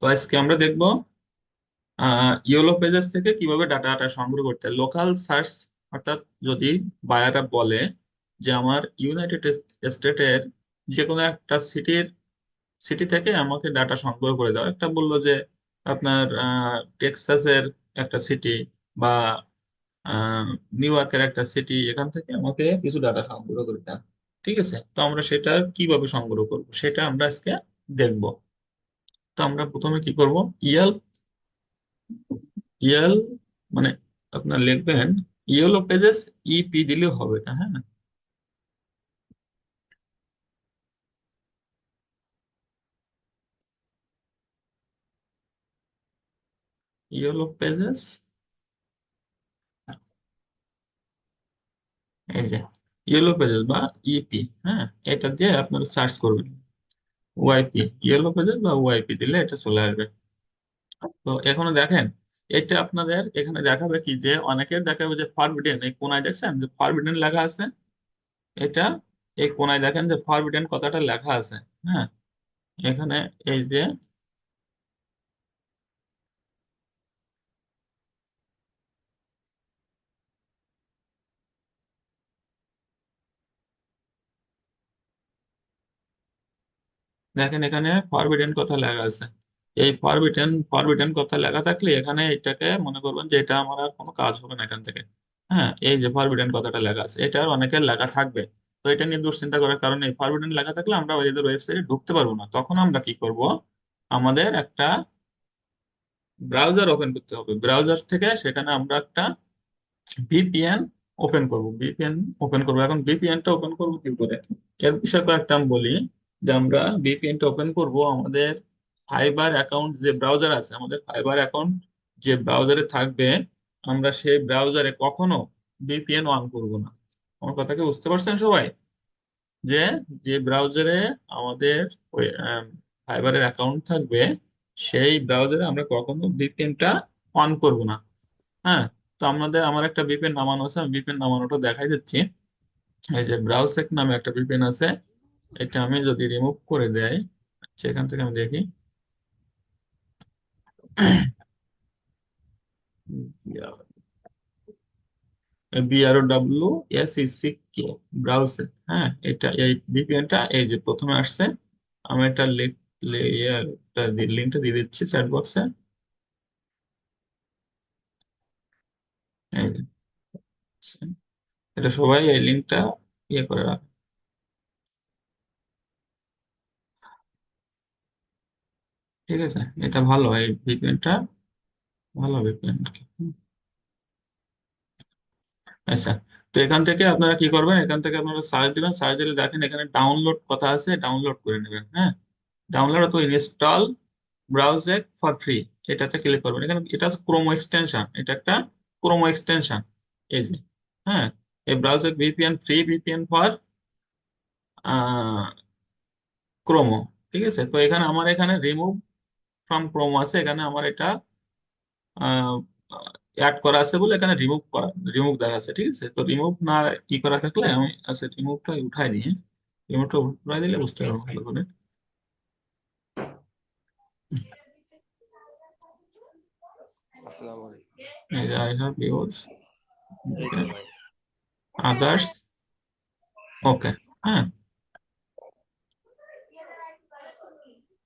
তো আজকে আমরা দেখবো ইয়েলো পেজেস থেকে কিভাবে ডাটাটা সংগ্রহ করতে হয়। লোকাল সার্চ, অর্থাৎ যদি বায়াররা বলে যে আমার ইউনাইটেড স্টেটের যে কোনো একটা সিটি থেকে আমাকে ডাটা সংগ্রহ করে দাও, একটা বললো যে আপনার টেক্সাসের একটা সিটি বা আহ, নিউ ইয়র্কের একটা সিটি, এখান থেকে আমাকে কিছু ডাটা সংগ্রহ করে দাও। ঠিক আছে, তো আমরা সেটা কিভাবে সংগ্রহ করব সেটা আমরা আজকে দেখব। তো আমরা প্রথমে কি করব, ইয়েল ইয়েল মানে আপনার লিখবেন ইয়েলো পেজেস ইপি দিলেও হবে না, হ্যাঁ। ইয়েলো পেজেস, এই যে ইয়েলো পেজেস বা ইপি, হ্যাঁ, এটা দিয়ে আপনারা সার্চ করবেন। ওয়াইপি, ইয়েলো পেজেস বা ওয়াইপি দিলে এটা চলে আসবে। তো এখানে দেখেন, এটা আপনাদের এখানে দেখাবে কি, যে অনেকের দেখাবে যে ফরবিডেন, এই কোনায় দেখছেন যে ফরবিডেন লেখা আছে, এটা এই কোনায় দেখেন যে ফরবিডেন কথাটা লেখা আছে, হ্যাঁ। এখানে এই যে দেখেন এখানে ফরবিডেন কথা লেখা আছে। এই ফরবিডেন কথা লেখা থাকলে এখানে এটাকে মনে করবেন যে এটা আমার আর কোনো কাজ হবে না এখান থেকে। হ্যাঁ, এই যে ফরবিডেন কথাটা লেখা আছে, এটা আর অনেকের লেখা থাকবে। তো এটা নিয়ে দুশ্চিন্তা করার কারণে, ফরবিডেন লেখা থাকলে আমরা এদের ওয়েবসাইটে ঢুকতে পারবো না। তখন আমরা কি করব, আমাদের একটা ব্রাউজার ওপেন করতে হবে। ব্রাউজার থেকে সেখানে আমরা একটা ভিপিএন ওপেন করব। ভিপিএন ওপেন করবো। এখন ভিপিএনটা ওপেন করবো কি করে, এর বিষয়ে কয়েকটা আমি বলি। যে আমরা ভিপিএনটা ওপেন করব আমাদের ফাইবার অ্যাকাউন্ট, যে ব্রাউজার আছে আমাদের ফাইবার অ্যাকাউন্ট যে ব্রাউজারে থাকবে, আমরা সেই ব্রাউজারে কখনো ভিপিএন অন করব না। আমার কথা কি বুঝতে পারছেন সবাই? যে যে ব্রাউজারে আমাদের ওই ফাইবারের অ্যাকাউন্ট থাকবে, সেই ব্রাউজারে আমরা কখনো ভিপিএনটা অন করব না। হ্যাঁ, তো আমার একটা ভিপিএন নামানো আছে, আমি ভিপিএন নামানোটা দেখাই দিচ্ছি। এই যে ব্রাউসেক নামে একটা ভিপিএন আছে, এটা আমি যদি রিমুভ করে দেই, সেখান থেকে আমি দেখি BROWSECK, ব্রাউসেক, হ্যাঁ। এটা এই ভিপিএনটা এই যে প্রথমে আসছে। আমি একটা লিঙ্কটা দিয়ে দিচ্ছি চ্যাট বক্সে। এই যে, এটা সবাই এই লিঙ্কটা ইয়ে করে রাখ। ঠিক আছে, এটা ভালো, এই ভিপিএনটা ভালো ভিপিএন। আচ্ছা, তো এখান থেকে আপনারা কি করবেন, এখান থেকে আপনারা সার্চ দিবেন, সার্চ দিলে দেখেন এখানে ডাউনলোড কথা আছে, ডাউনলোড করে নেবেন, হ্যাঁ। ডাউনলোড অথবা ইনস্টল ব্রাউজার ফর ফ্রি, এটাতে ক্লিক করবেন। এখানে এটা ক্রোমো এক্সটেনশন, এটা একটা ক্রোমো এক্সটেনশন, এই যে, হ্যাঁ। এই browser VPN, free VPN for Chrome. ঠিক আছে, তো এখানে আমার এখানে রিমুভ ফ্রম ক্রোমো আছে, এখানে আমার এটা অ্যাড করা আছে বলে এখানে রিমুভ দেখা আছে। ঠিক আছে, তো রিমুভ না ই করা থাকলে আমি আচ্ছা রিমুভটা উঠাই দিই। রিমুভটা উঠাই দিলে বুঝতে পারবো ভালো করে। আসসালামু আলাইকুম। এই যে আই হ্যাভ ইউজ এই তো ভাই। আদার্স, ওকে, হ্যাঁ,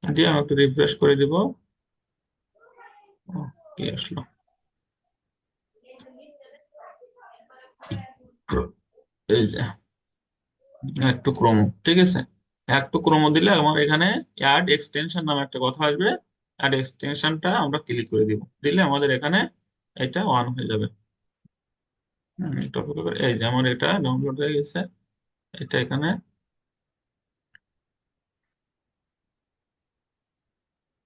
দিয়ে আমি একটু রিফ্রেশ করে দিব। ও, কি আসলো, এই যে একটু ক্রোমো। ঠিক আছে, একটু ক্রোমো দিলে আমার এখানে অ্যাড এক্সটেনশন নামে একটা কথা আসবে। অ্যাড এক্সটেনশনটা আমরা ক্লিক করে দিব, দিলে আমাদের এখানে এটা অন হয়ে যাবে। এটা অপেক্ষা করে, এই যে আমার এটা ডাউনলোড হয়ে গেছে, এটা এখানে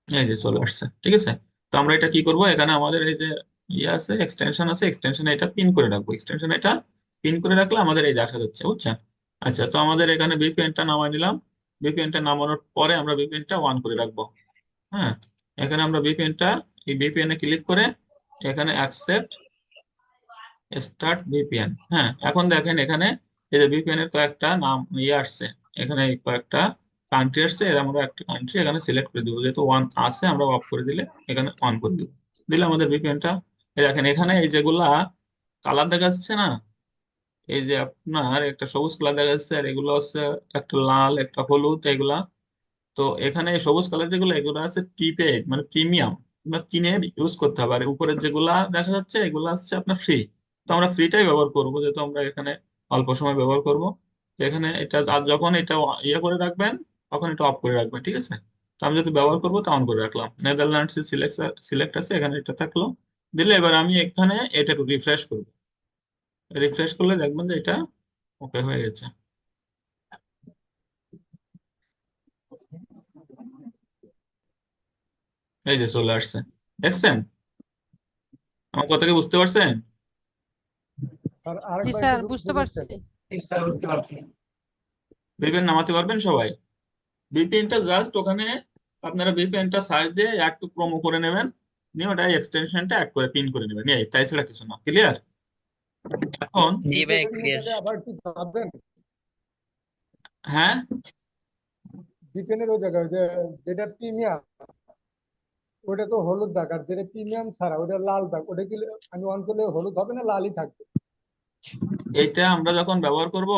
এই যে চলে আসছে। ঠিক আছে, তো আমরা এটা কি করব, এখানে আমাদের এই যে ইয়ে আছে, এক্সটেনশন আছে, এক্সটেনশন এটা পিন করে রাখবো। এক্সটেনশন এটা পিন করে রাখলে আমাদের এই দেখা যাচ্ছে, বুঝছেন? আচ্ছা, তো আমাদের এখানে ভিপিএনটা নামাই নিলাম। ভিপিএনটা নামানোর পরে আমরা ভিপিএনটা অন করে রাখবো, হ্যাঁ। এখানে আমরা ভিপিএনটা, এই ভিপিএন এ ক্লিক করে এখানে অ্যাকসেপ্ট স্টার্ট ভিপিএন, হ্যাঁ। এখন দেখেন এখানে এই যে ভিপিএন এর কয়েকটা নাম ইয়ে আসছে, এখানে এই কয়েকটা কান্ট্রি আসছে, এর আমরা একটা কান্ট্রি এখানে সিলেক্ট করে দিব, যেহেতু ওয়ান আছে আমরা অফ করে দিলে এখানে অন করে দিব। দিলে আমাদের ভিপিএনটা, এই দেখেন এখানে এই যেগুলা কালার দেখা যাচ্ছে না, এই যে আপনার একটা সবুজ কালার দেখা যাচ্ছে, আর এগুলো হচ্ছে একটা লাল একটা হলুদ এগুলা। তো এখানে এই সবুজ কালার যেগুলো এগুলো আছে প্রিপেড মানে প্রিমিয়াম, আপনার কিনে ইউজ করতে হবে। আর উপরের যেগুলা দেখা যাচ্ছে এগুলো হচ্ছে আপনার ফ্রি। তো আমরা ফ্রিটাই ব্যবহার করবো, যেহেতু আমরা এখানে অল্প সময় ব্যবহার করব। তো এখানে এটা আর যখন এটা ইয়ে করে রাখবেন তখন এটা অফ করে রাখবেন, ঠিক আছে। তো আমি যদি ব্যবহার করবো তা অন করে রাখলাম, নেদারল্যান্ডস সিলেক্ট সিলেক্ট আছে এখানে, এটা থাকলো। দিলে এবার আমি এখানে এটা রিফ্রেশ করবো। রিফ্রেশ করলে দেখবেন যে এটা ওকে হয়ে গেছে। এই যে চলে আসছে, দেখছেন? আমার কথা কি বুঝতে পারছেন? আর জি আরেকবার একটু স্যার, বুঝতে পারছি। বুঝেছেন? ভিপিএন নামাতে পারবেন সবাই? ভিপিএনটা জাস্ট ওখানে আপনারা ভিপিএনটা সার্চ দিয়ে একটু প্রোমো করে নেবেন, নিয়ে ওটা এক্সটেনশনটা অ্যাড করে পিন করে নেবেন, এই তাই ছাড়া কিছু না। ক্লিয়ার? এখন জি ভাই, ভিপিএন এর ক্লিয়ার। জায়গায় আবার একটু যাবেন। হ্যাঁ, ভিপিএন এর ওই জায়গায় যে যেটা প্রিমিয়াম, ওটা তো হলুদ দাগ, আর যেটা প্রিমিয়াম ছাড়া ওটা লাল দাগ, ওটা কি আমি অন করলে হলুদ হবে না লালই থাকবে? এইটা আমরা যখন ব্যবহার করব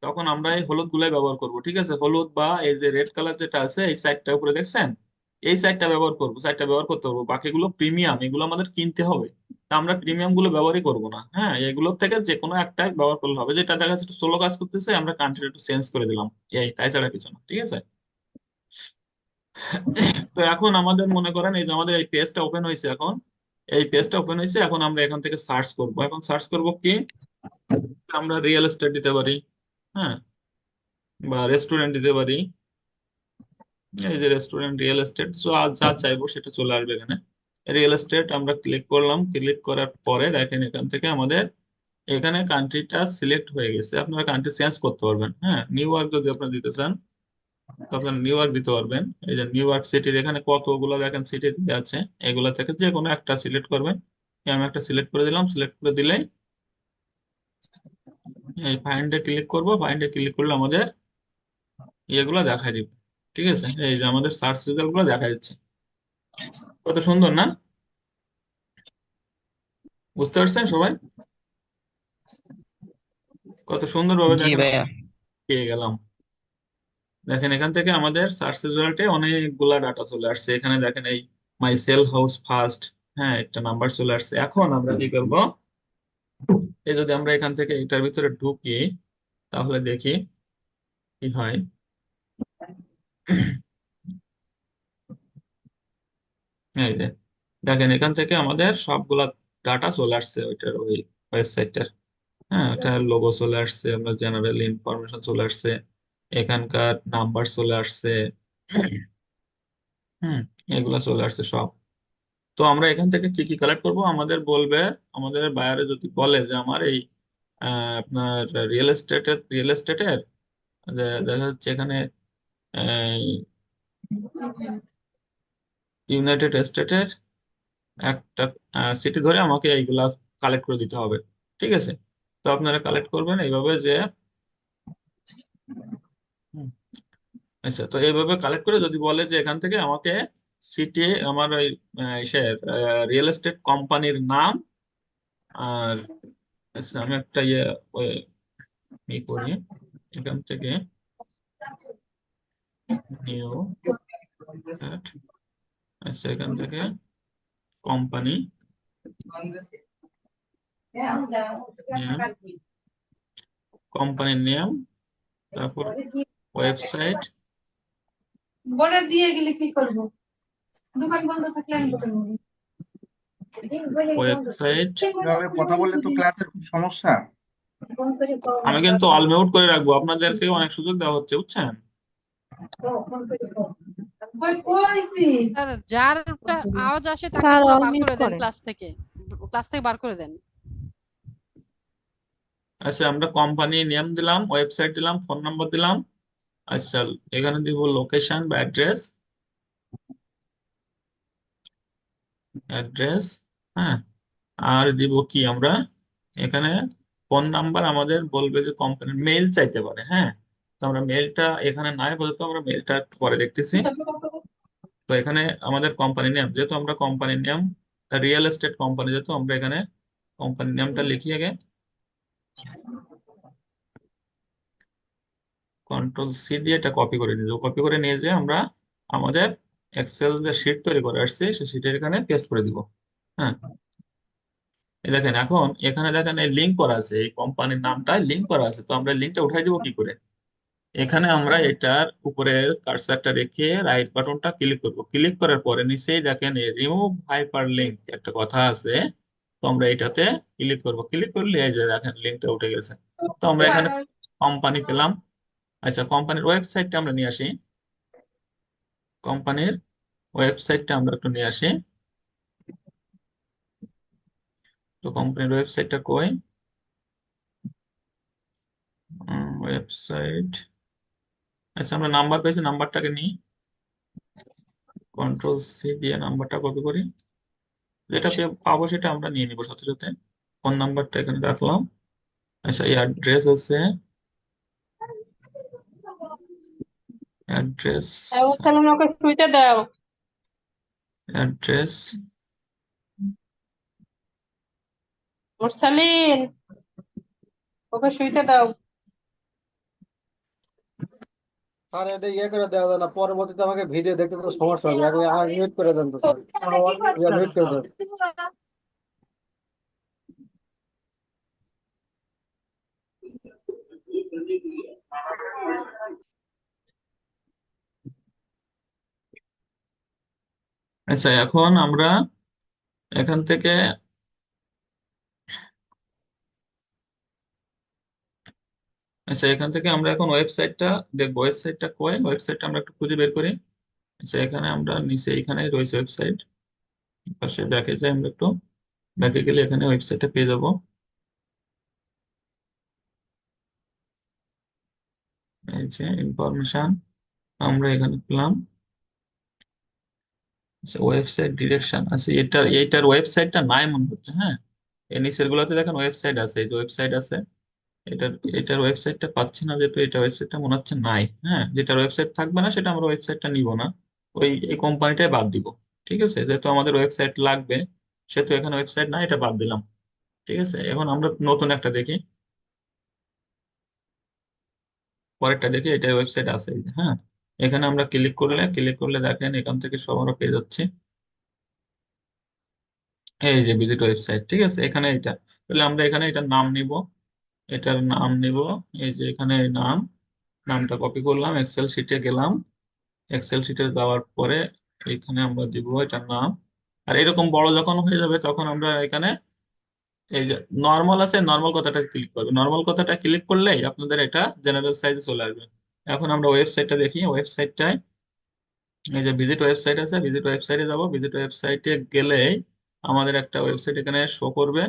তখন আমরা এই হলুদ গুলাই ব্যবহার করব, ঠিক আছে। হলুদ বা এই যে রেড কালার যেটা আছে এই সাইডটা উপরে দেখছেন, এই সাইডটা ব্যবহার করব, সাইডটা ব্যবহার করতে পারবো। বাকিগুলো প্রিমিয়াম, এগুলো আমাদের কিনতে হবে। তা আমরা প্রিমিয়াম গুলো ব্যবহারই করব না, হ্যাঁ। এগুলোর থেকে যে কোনো একটা ব্যবহার করলে হবে, যেটা দেখা যাচ্ছে একটু স্লো কাজ করতেছে, আমরা কান্ট্রি একটু চেঞ্জ করে দিলাম, এই তাই ছাড়া কিছু না, ঠিক আছে। তো এখন আমাদের মনে করেন এই যে আমাদের এই পেজটা ওপেন হয়েছে এখন, এই পেজটা ওপেন হয়েছে, এখন আমরা এখান থেকে সার্চ করব। এখন সার্চ করব কি, আমরা রিয়েল এস্টেট দিতে পারি, হ্যাঁ, বা রেস্টুরেন্ট দিতে পারি। এই যে রেস্টুরেন্ট রিয়েল এস্টেট, সো আজ যা চাইবো সেটা চলে আসবে এখানে। রিয়েল এস্টেট আমরা ক্লিক করলাম, ক্লিক করার পরে দেখেন এখান থেকে আমাদের এখানে কান্ট্রিটা সিলেক্ট হয়ে গেছে। আপনারা কান্ট্রি চেঞ্জ করতে পারবেন, হ্যাঁ। নিউ ইয়র্ক যদি আপনারা দিতে চান তো আপনারা নিউ ইয়র্ক দিতে পারবেন। এই যে নিউ ইয়র্ক সিটির এখানে কতগুলো দেখেন সিটি আছে, এগুলা থেকে যে কোনো একটা সিলেক্ট করবেন। আমি একটা সিলেক্ট করে দিলাম, সিলেক্ট করে দিলেই এই ফাইন্ডে ক্লিক করব। ফাইন্ডে ক্লিক করলে আমাদের ইয়েগুলো দেখাই দিবে, ঠিক আছে। এই যে আমাদের সার্চ রেজাল্ট গুলো দেখা যাচ্ছে, কত সুন্দর না? বুঝতে পারছেন সবাই? কত সুন্দরভাবে জি দেখেন ভাইয়া। আমরা পেয়ে গেলাম। দেখেন এখান থেকে আমাদের সার্চ রেজাল্টে অনেকগুলা ডাটা চলে আসছে। এখানে দেখেন এই মাই সেল হাউস ফার্স্ট, হ্যাঁ, একটা নাম্বার চলে আসছে। এখন আমরা কি করব, এই যদি আমরা এখান থেকে এটার ভিতরে ঢুকি তাহলে দেখি কি হয়। এই যে দেখেন এখান থেকে আমাদের সবগুলা ডাটা চলে আসছে ওইটার, ওই ওয়েবসাইটটার, হ্যাঁ। এটা লোগো চলে আসছে, আমরা জেনারেল ইনফরমেশন চলে আসছে, এখানকার নাম্বার চলে আসছে, হুম, এগুলা চলে আসছে সব। তো আমরা এখান থেকে কি কি কালেক্ট করব, আমাদের বলবে, আমাদের বায়ারে যদি বলে যে আমার এই আপনার রিয়েল এস্টেটের দেখা যাচ্ছে এখানে ইউনাইটেড স্টেটের একটা সিটি ধরে আমাকে এইগুলা কালেক্ট করে দিতে হবে, ঠিক আছে। তো আপনারা কালেক্ট করবেন এইভাবে যে, হুম, আচ্ছা, তো এইভাবে কালেক্ট করে যদি বলে যে এখান থেকে আমাকে সিটি, আমার ওই রিয়েল এস্টেট কোম্পানির নাম, আর আচ্ছা আমি একটা ই করি এখান থেকে নিউ, আচ্ছা এখান থেকে কোম্পানি নেম, কোম্পানির নেম, তারপর ওয়েবসাইট, বর্ডার দিয়ে গেলে কি করব? দোকান বন্ধ থাকলে আমি দোকান বন্ধ। ওয়েবসাইট। এভাবে কথা বললে তো ক্লাসের খুব সমস্যা। আমি কিন্তু অল মিউট করে রাখবো, আপনাদেরকে অনেক সুযোগ দেওয়া হচ্ছে, বুঝছেন? কইছি স্যার, যার আওয়াজ আসে তাকে স্যার পুরো অল বার মিউট করে দেন, করেন। ক্লাস থেকে বার করে দেন। আচ্ছা আমরা কোম্পানি নেম দিলাম, ওয়েবসাইট দিলাম, ফোন নাম্বার দিলাম। আচ্ছা এখানে দিব লোকেশন বা অ্যাড্রেস, অ্যাড্রেস, হ্যাঁ। আর দিব কি আমরা এখানে ফোন নাম্বার, আমাদের বলবে যে কোম্পানির মেইল চাইতে পারে, হ্যাঁ। তো আমরা মেলটা এখানে নাই বলতে আমরা মেলটা পরে দেখতেছি। তো এখানে আমাদের কোম্পানি নেম, যেহেতু আমরা company name real estate company, যেহেতু আমরা এখানে কোম্পানি নেমটা লিখি আগে, কন্ট্রোল সি দিয়ে এটা কপি করে নিয়ে যাবো। কপি করে নিয়ে যেয়ে আমরা আমাদের এক্সেল যে শিট তৈরি করে আসছি সেই শিটের এখানে পেস্ট করে দিব। হ্যাঁ, এই দেখেন এখন এখানে দেখেন এই লিঙ্ক করা আছে, এই কোম্পানির নামটা লিঙ্ক করা আছে। তো আমরা লিঙ্কটা উঠাই দিব কি করে? এখানে আমরা এটার উপরে কার্সারটা রেখে রাইট বাটনটা ক্লিক করব। ক্লিক করার পরে নিচেই দেখেন রিমুভ হাইপার লিঙ্ক একটা কথা আছে। তো আমরা এটাতে ক্লিক করব। ক্লিক করলে এই যে দেখেন লিঙ্কটা উঠে গেছে। তো আমরা এখানে কোম্পানি পেলাম। আচ্ছা, কোম্পানির ওয়েবসাইটটা আমরা নিয়ে আসি। কোম্পানির ওয়েবসাইটটা আমরা একটু নিয়ে আসি। তো কোম্পানির ওয়েবসাইটটা কই? ওয়েবসাইট, আচ্ছা আমরা নাম্বার পেয়েছি, নাম্বারটাকে নিই, কন্ট্রোল সি দিয়ে নাম্বারটা কপি করি। যেটা পাবো সেটা আমরা নিয়ে নিবো সাথে সাথে। ফোন নাম্বারটা এখানে রাখলাম। আচ্ছা, এই অ্যাড্রেস আছে, অ্যাড্রেস, মুরসালিন ওকে শুইতে দাও। অ্যাড্রেস, মুরসালিন ওকে শুইতে দাও। আর এটা ইয়ে করে দেওয়া যায় না, পরবর্তীতে আমাকে ভিডিও দেখতে তো সমস্যা হবে। আগে আমার মিউট করে দেন তো স্যার, মিউট করে দেন। আচ্ছা এখন আমরা এখান থেকে, আচ্ছা এখান থেকে আমরা এখন ওয়েবসাইটটা দেখবো। ওয়েবসাইটটা কই? ওয়েবসাইটটা আমরা একটু খুঁজে বের করি। আচ্ছা এখানে আমরা নিচে এখানে রয়েছে ওয়েবসাইট, পাশে ব্যাকে যাই আমরা একটু, ব্যাকে গেলে এখানে ওয়েবসাইটটা পেয়ে যাবো। এই যে ইনফরমেশন আমরা এখানে পেলাম। ওয়েবসাইট ডিরেকশন আছে, এটার ওয়েবসাইটটা নাই মনে হচ্ছে। হ্যাঁ, এই নিচের গুলোতে দেখেন ওয়েবসাইট আছে, এই যে ওয়েবসাইট আছে। এটার এটার ওয়েবসাইটটা পাচ্ছি না, যেহেতু এটা ওয়েবসাইটটা মনে হচ্ছে নাই। হ্যাঁ, যেটার ওয়েবসাইট থাকবে না সেটা আমরা ওয়েবসাইটটা নিব না, এই কোম্পানিটাই বাদ দিব। ঠিক আছে, যেহেতু আমাদের ওয়েবসাইট লাগবে সেহেতু এখানে ওয়েবসাইট নাই, এটা বাদ দিলাম। ঠিক আছে, এখন আমরা নতুন একটা দেখি, পরেরটা দেখি। এটা ওয়েবসাইট আছে এই যে, হ্যাঁ, এখানে আমরা ক্লিক করলে দেখেন এখান থেকে সব আমরা পেয়ে যাচ্ছি। এই যে ভিজিট ওয়েবসাইট, ঠিক আছে, এখানে এটা। তাহলে আমরা এখানে এটার নাম নিব, এটার নাম নিব। এই যে এখানে এই নামটা কপি করলাম, এক্সেল শিটে গেলাম। এক্সেল শিটে যাওয়ার পরে এখানে আমরা দিব এটার নাম। আর এরকম বড় যখন হয়ে যাবে তখন আমরা এখানে এই যে নর্মাল আছে, নর্মাল কথাটা ক্লিক করবে। নর্মাল কথাটা ক্লিক করলেই আপনাদের এটা জেনারেল সাইজে চলে আসবে। এখন আমরা ওয়েবসাইটটা দেখি। ওয়েবসাইটটায় এই যে ভিজিট ওয়েবসাইট আছে, ভিজিট ওয়েবসাইটে যাব। ভিজিট ওয়েবসাইটে গেলেই আমাদের একটা ওয়েবসাইট এখানে শো করবে।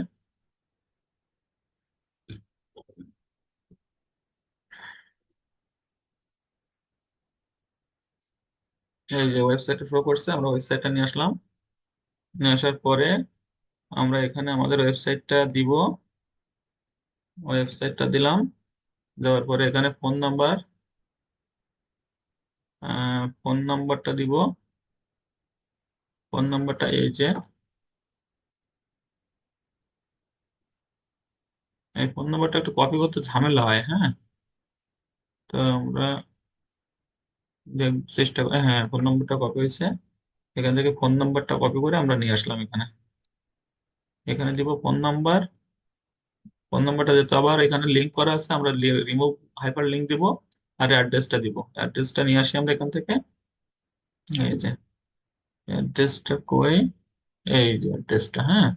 এই যে ওয়েবসাইটে শো করছে, আমরা ওয়েবসাইটটা নিয়ে আসলাম। নিয়ে আসার পরে আমরা এখানে আমাদের ওয়েবসাইটটা দিব। ওয়েবসাইটটা দিলাম, দেওয়ার পরে এখানে ফোন নাম্বারটা দিব। ফোন নাম্বারটা এই যে, এই ফোন নাম্বারটা একটু কপি করতে ঝামেলা হয়। হ্যাঁ, তো আমরা চেষ্টা করি। হ্যাঁ, ফোন নাম্বারটা কপি হয়েছে, এখান থেকে ফোন নাম্বারটা কপি করে আমরা নিয়ে আসলাম এখানে। এখানে দিব ফোন নাম্বার। ফোন নাম্বারটা যেহেতু আবার এখানে লিঙ্ক করা আছে, আমরা রিমুভ হাইপার লিঙ্ক দিব। আর অ্যাড্রেসটা দিব, অ্যাড্রেসটা নিয়ে আসি আমরা এখান থেকে। এই যে অ্যাড্রেসটা কই? এই যে অ্যাড্রেসটা, হ্যাঁ,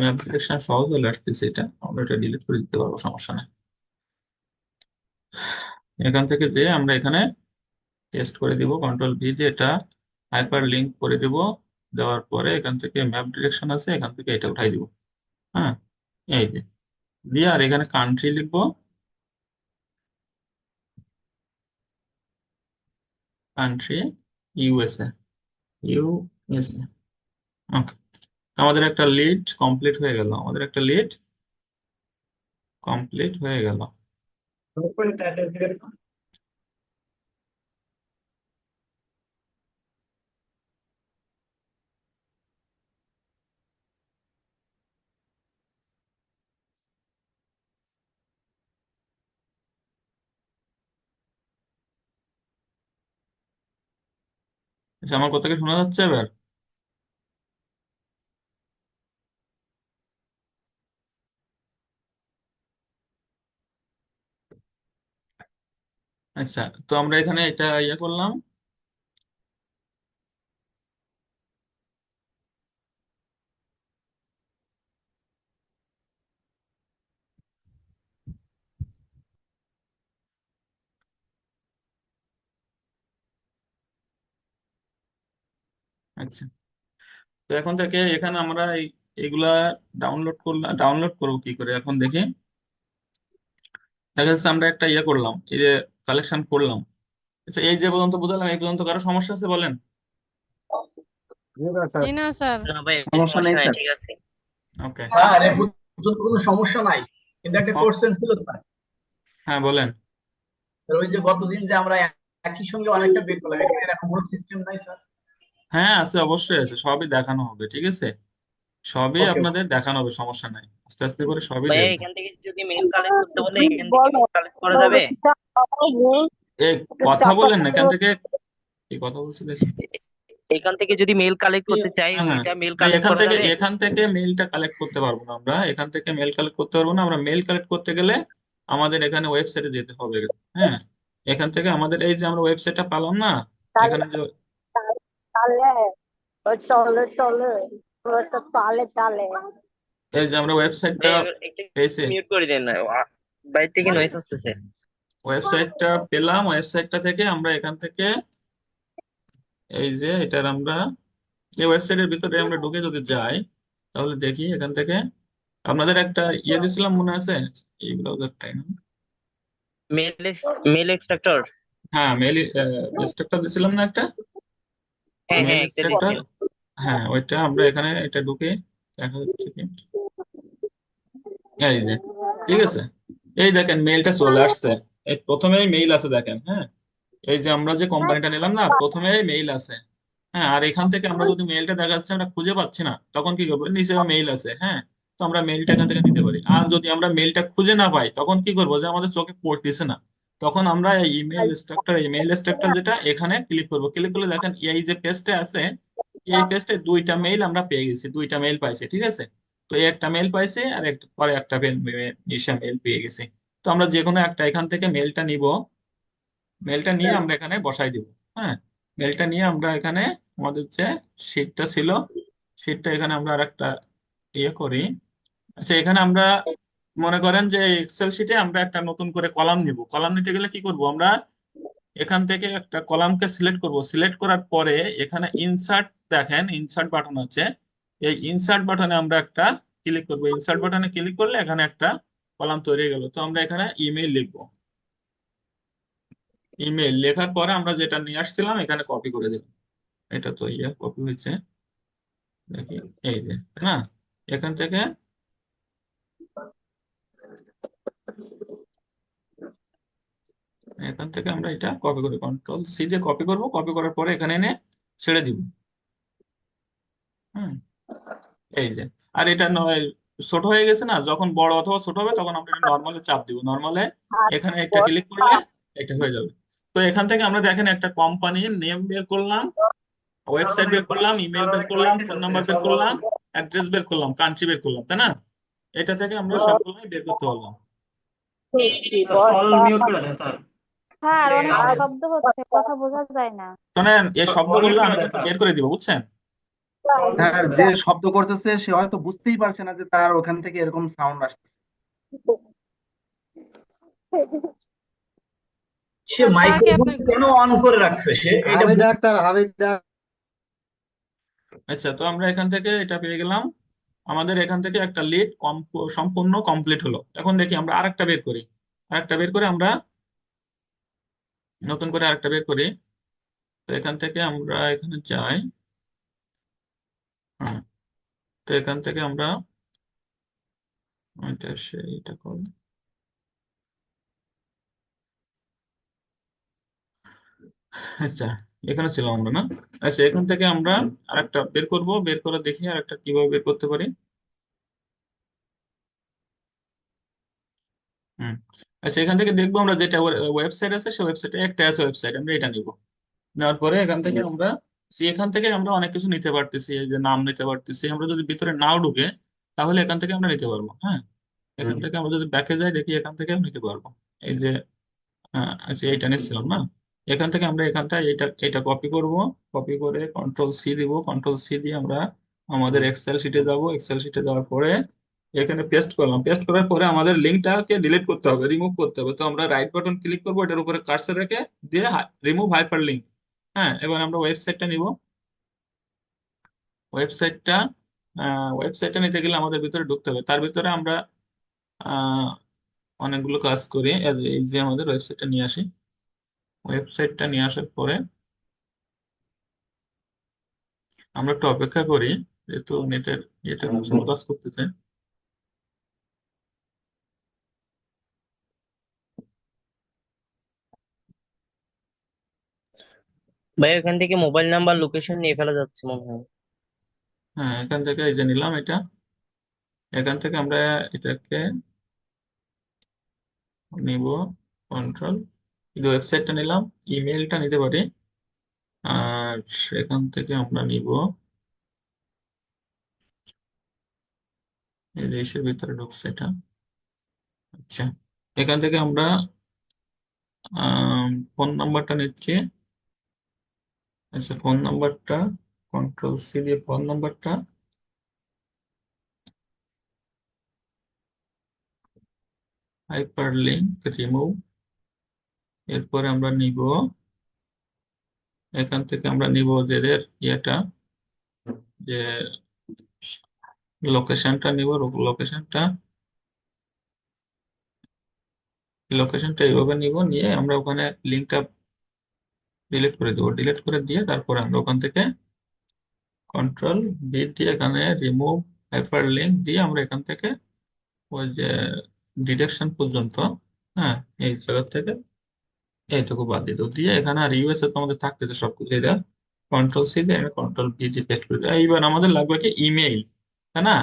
অ্যাপ্লিকেশন সহজ হলে আসতেছে, এটা আমরা এটা ডিলিট করে দিতে পারবো, সমস্যা নেই। এখান থেকে যে আমরা এখানে পেস্ট করে দিব, কন্ট্রোল ভি দিয়ে এটা হাইপার লিঙ্ক করে দিব। দেওয়ার পরে এখান থেকে ম্যাপ ডিরেকশন আছে, এখান থেকে এটা উঠাই দিব। হ্যাঁ, এই যে দিয়ে আর এখানে কান্ট্রি লিখবো। Country USA, USA. ওকে, আমাদের একটা লিড কমপ্লিট হয়ে গেল, আমাদের একটা লিড কমপ্লিট হয়ে গেল। আচ্ছা, আমার কথা কি শোনা যাচ্ছে এবার? আচ্ছা, তো আমরা এখানে এটা ইয়ে করলাম। আচ্ছা, তো এখন থেকে এখানে আমরা এগুলা ডাউনলোড করবো কি করে এখন দেখি। দেখা যাচ্ছে আমরা একটা ইয়ে করলাম, এই যে কালেকশন করলাম। আচ্ছা, এই যে পর্যন্ত বুঝালাম, এই পর্যন্ত কারো সমস্যা আছে বলেন? জি না স্যার। জি না স্যার। না ভাই, সমস্যা নেই স্যার। ঠিক আছে। ওকে, স্যার এ পর্যন্ত কোনো সমস্যা নাই, কিন্তু একটা কোশ্চেন ছিল স্যার। হ্যাঁ বলেন। স্যার, ওই যে গতদিন যে আমরা একই সঙ্গে অনেকটা বের করলাম, এখানে এরকম কোনো সিস্টেম নাই স্যার? হ্যাঁ আছে, অবশ্যই আছে, সবই দেখানো হবে, ঠিক আছে? সবই ওকে। আপনাদের দেখানো হবে, সমস্যা নাই, আস্তে আস্তে করে সবই ভাইয়া, দেখবো। এখান থেকে যদি মেল কালেক্ট করতে বলে এখান থেকে মেল কালেক্ট করা যাবে? এই কথা বলেন না এখান থেকে, এই কথা বলছি দেখি। এখান থেকে যদি মেল কালেক্ট করতে চাই, হ্যাঁ হ্যাঁ, ওইটা মেল না, কালেক্ট এখান করা থেকে যাবে? এখান থেকে মেইলটা কালেক্ট করতে পারবো না আমরা, এখান থেকে মেল কালেক্ট করতে পারবো না আমরা। মেল কালেক্ট করতে গেলে আমাদের এখানে ওয়েবসাইটে যেতে হবে। হ্যাঁ, এখান থেকে আমাদের এই যে আমরা ওয়েবসাইটটা পেলাম না, এখানে যে এই যে আমরা ওয়েবসাইটটা ভাইয়া, একটু পেয়েছি, মিউট করে দেন না, বাইরে থেকে নয়েজ আসতেছে। ওয়েবসাইটটা পেলাম, ওয়েবসাইটটা থেকে আমরা এখান থেকে এই যে এটার আমরা এই ওয়েবসাইটের ভিতরে আমরা ঢুকে যদি যাই, তাহলে দেখি এখান থেকে আপনাদের একটা ইয়ে দিছিলাম মনে আছে, এই ব্রাউজারটাই না? Male male extractor. হ্যাঁ, মেল স্ট্রাকচার দিছিলাম না একটা, হ্যাঁ মেল হ্যাঁ, একটা স্ট্রাকচার। দিচ্ছেন। হ্যাঁ, ওইটা আমরা এখানে এটা ঢুকে দেখা যাচ্ছে কি, এই যে, ঠিক আছে, এই দেখেন মেইলটা চলে আসছে। এই প্রথমেই মেইল আছে দেখেন, হ্যাঁ, এই যে আমরা যে কোম্পানিটা নিলাম না, প্রথমেই মেইল আছে। হ্যাঁ, আর এখান থেকে আমরা যদি মেইলটা দেখা যাচ্ছে আমরা খুঁজে পাচ্ছি না, তখন কি করবো, নিচেও মেইল আছে, হ্যাঁ, তো আমরা মেইলটা এখান থেকে নিতে পারি। আর যদি আমরা মেইলটা খুঁজে না পাই, তখন কি করবো, যে আমাদের চোখে পড়তেছে না, তখন আমরা এই ইমেল স্ট্রাকচার যেটা এখানে ক্লিক করবো। ক্লিক করলে দেখেন এই যে পেজটা আছে, এই পেজটা দুইটা মেইল আমরা পেয়ে গেছি, দুইটা মেইল পাইছি, ঠিক আছে? তো এই একটা মেইল পাইছি, আর একটা পরে একটা মেইল পেয়ে গেছি। তো আমরা যে কোনো একটা এখান থেকে মেইলটা নিব, মেলটা নিয়ে আমরা এখানে বসাই দিব। হ্যাঁ, মেলটা নিয়ে আমরা এখানে আমাদের যে শীটটা ছিল, শীটটা এখানে আমরা আর একটা ইয়ে করি। আচ্ছা, এখানে আমরা মনে করেন যে এক্সেল শিটে আমরা একটা নতুন করে কলাম নিব। কলাম নিতে গেলে কি করব আমরা, এখান থেকে একটা কলামকে সিলেক্ট করব। সিলেক্ট করার পরে এখানে ইনসার্ট, দেখেন ইনসার্ট বাটন আছে, এই ইনসার্ট বাটনে আমরা একটা ক্লিক করব। ইনসার্ট বাটনে ক্লিক করলে এখানে একটা কলাম তৈরি হয়ে গেল। তো আমরা এখানে ইমেইল লিখবো। ইমেল লেখার পরে আমরা যেটা নিয়ে আসছিলাম এখানে কপি করে দিলাম। এটা তো ইয়ে কপি হয়েছে, দেখি, এই যে, তাই না? এখান থেকে আমরা এটা কপি করে কন্ট্রোল সি দিয়ে কপি করব। কপি করার পরে এখানে এনে ছেড়ে দিব। হুম, এই যে, আর এটা নয়, ছোট হয়ে গেছে না, যখন বড় অথবা ছোট হবে তখন আমরা নর্মালে চাপ দিব। নর্মালে এখানে একটা ক্লিক করলে এটা হয়ে যাবে। তো এখান থেকে আমরা দেখেন একটা কোম্পানির নেম বের করলাম, ওয়েবসাইট বের করলাম, ইমেল বের করলাম, ফোন নাম্বার বের করলাম, অ্যাড্রেস বের করলাম, কান্ট্রি বের করলাম, তাই না? এটা থেকে আমরা সবগুলোই বের করতে পারলাম। স্যার অনেক শব্দ হচ্ছে, কথা বোঝা যায় না। শোনেন, এই শব্দগুলো আমি কিন্তু বের করে দিব, বুঝছেন? স্যার, যে শব্দ করতেছে সে হয়তো বুঝতেই পারছে না যে তার ওখান থেকে এরকম সাউন্ড আসছে। সে স্যার, তাকে মাইক্রোফোন আপনি কেন অন করে রাখছে সে এটা হামিদ আক্তার, হামিদ আচ্ছা, তো আমরা এখান থেকে এটা পেয়ে গেলাম। আমাদের এখান থেকে একটা লিড সম্পূর্ণ কমপ্লিট হলো। এখন দেখি আমরা আরেকটা বের করি, আরেকটা বের করে আমরা নতুন করে আরেকটা বের করি। তো এখান থেকে আমরা এখানে যাই। হ্যাঁ, তো এখান থেকে আমরা এটা করি। আচ্ছা, এখানে ছিলাম আমরা না? আচ্ছা, এখান থেকে আমরা আরেকটা বের করব, বের করে দেখি আরেকটা কিভাবে বের করতে পারি। হুম। আচ্ছা, এখান থেকে দেখবো আমরা যেটা ওয়েবসাইট আছে, সেই ওয়েবসাইটে একটা আছে ওয়েবসাইট, আমরা এটা নিব। নেওয়ার পরে এখান থেকে আমরা অনেক কিছু নিতে পারতেছি, এই যে নাম নিতে পারতেছি। আমরা যদি ভিতরে নাও ঢুকে, তাহলে এখান থেকে আমরা নিতে পারবো। হ্যাঁ, এখান থেকে আমরা যদি ব্যাকে যাই, দেখি এখান থেকে নিতে পারবো। এই যে আচ্ছা, এইটা নিচ্ছিলাম না? এখান থেকে আমরা এখানটা এটা এটা কপি করব। কপি করে কন্ট্রোল সি দিব। কন্ট্রোল সি দিয়ে আমরা আমাদের এক্সেল শিটে যাব। এক্সেল শিটে যাওয়ার পরে এখানে পেস্ট করলাম। পেস্ট করার পরে আমাদের লিঙ্কটাকে ডিলিট করতে হবে, রিমুভ করতে হবে। তো আমরা রাইট বাটন ক্লিক করবো, এটার উপরে কার্সর রেখে দিয়ে রিমুভ হাইপার লিঙ্ক। হ্যাঁ, এবার আমরা ওয়েবসাইটটা নিব। ওয়েবসাইটটা ওয়েবসাইটটা নিতে গেলে আমাদের ভিতরে ঢুকতে হবে। তার ভিতরে আমরা আহ, অনেকগুলো কাজ করি। এই যে আমাদের ওয়েবসাইটটা নিয়ে আসি। ওয়েবসাইটটা নিয়ে আসার পরে আমরা একটু অপেক্ষা করি, যেহেতু নেটের এটা খুব স্লো কাজ করতেছে। ভাই ওখান থেকে মোবাইল নাম্বার লোকেশন নিয়ে ফেলা যাচ্ছে মনে হয়। হ্যাঁ, এখান থেকে এই যে নিলাম এটা। এখান থেকে আমরা এটাকে নিব কন্ট্রোল, কিন্তু ওয়েবসাইটটা নিলাম, ইমেলটা নিতে পারি। আর সেখান থেকে আমরা নিব এই যে ইসের ভিতরে ঢুকছে এটা। আচ্ছা, এখান থেকে আমরা ফোন নাম্বারটা নিচ্ছি। আচ্ছা, ফোন নাম্বারটা কন্ট্রোল সি দিয়ে ফোন নাম্বারটা হাইপার লিঙ্ক রিমুভ। এরপরে আমরা নিব এখান থেকে আমরা নিব যে এদের ইয়েটা, যে লোকেশনটা নিব। লোকেশনটা লোকেশনটা এইভাবে নিব, নিয়ে আমরা ওখানে লিঙ্কটা ডিলিট করে দেবো। ডিলিট করে দিয়ে তারপরে আমরা ওখান থেকে কন্ট্রোল বি দিয়ে এখানে রিমুভ হাইপার লিঙ্ক দিয়ে আমরা এখান থেকে ওই যে ডিরেকশন পর্যন্ত, হ্যাঁ, এই জায়গা থেকে এইটুকু বাদ দিয়ে দেবো। দিয়ে এখানে আর ইউএসএ তো আমাদের থাকতেছে সবকিছু, এটা কন্ট্রোল সি দিয়ে কন্ট্রোল বি দিয়ে পেস্ট করে দিই। এইবার আমাদের লাগবে কি ইমেইল, তাই না?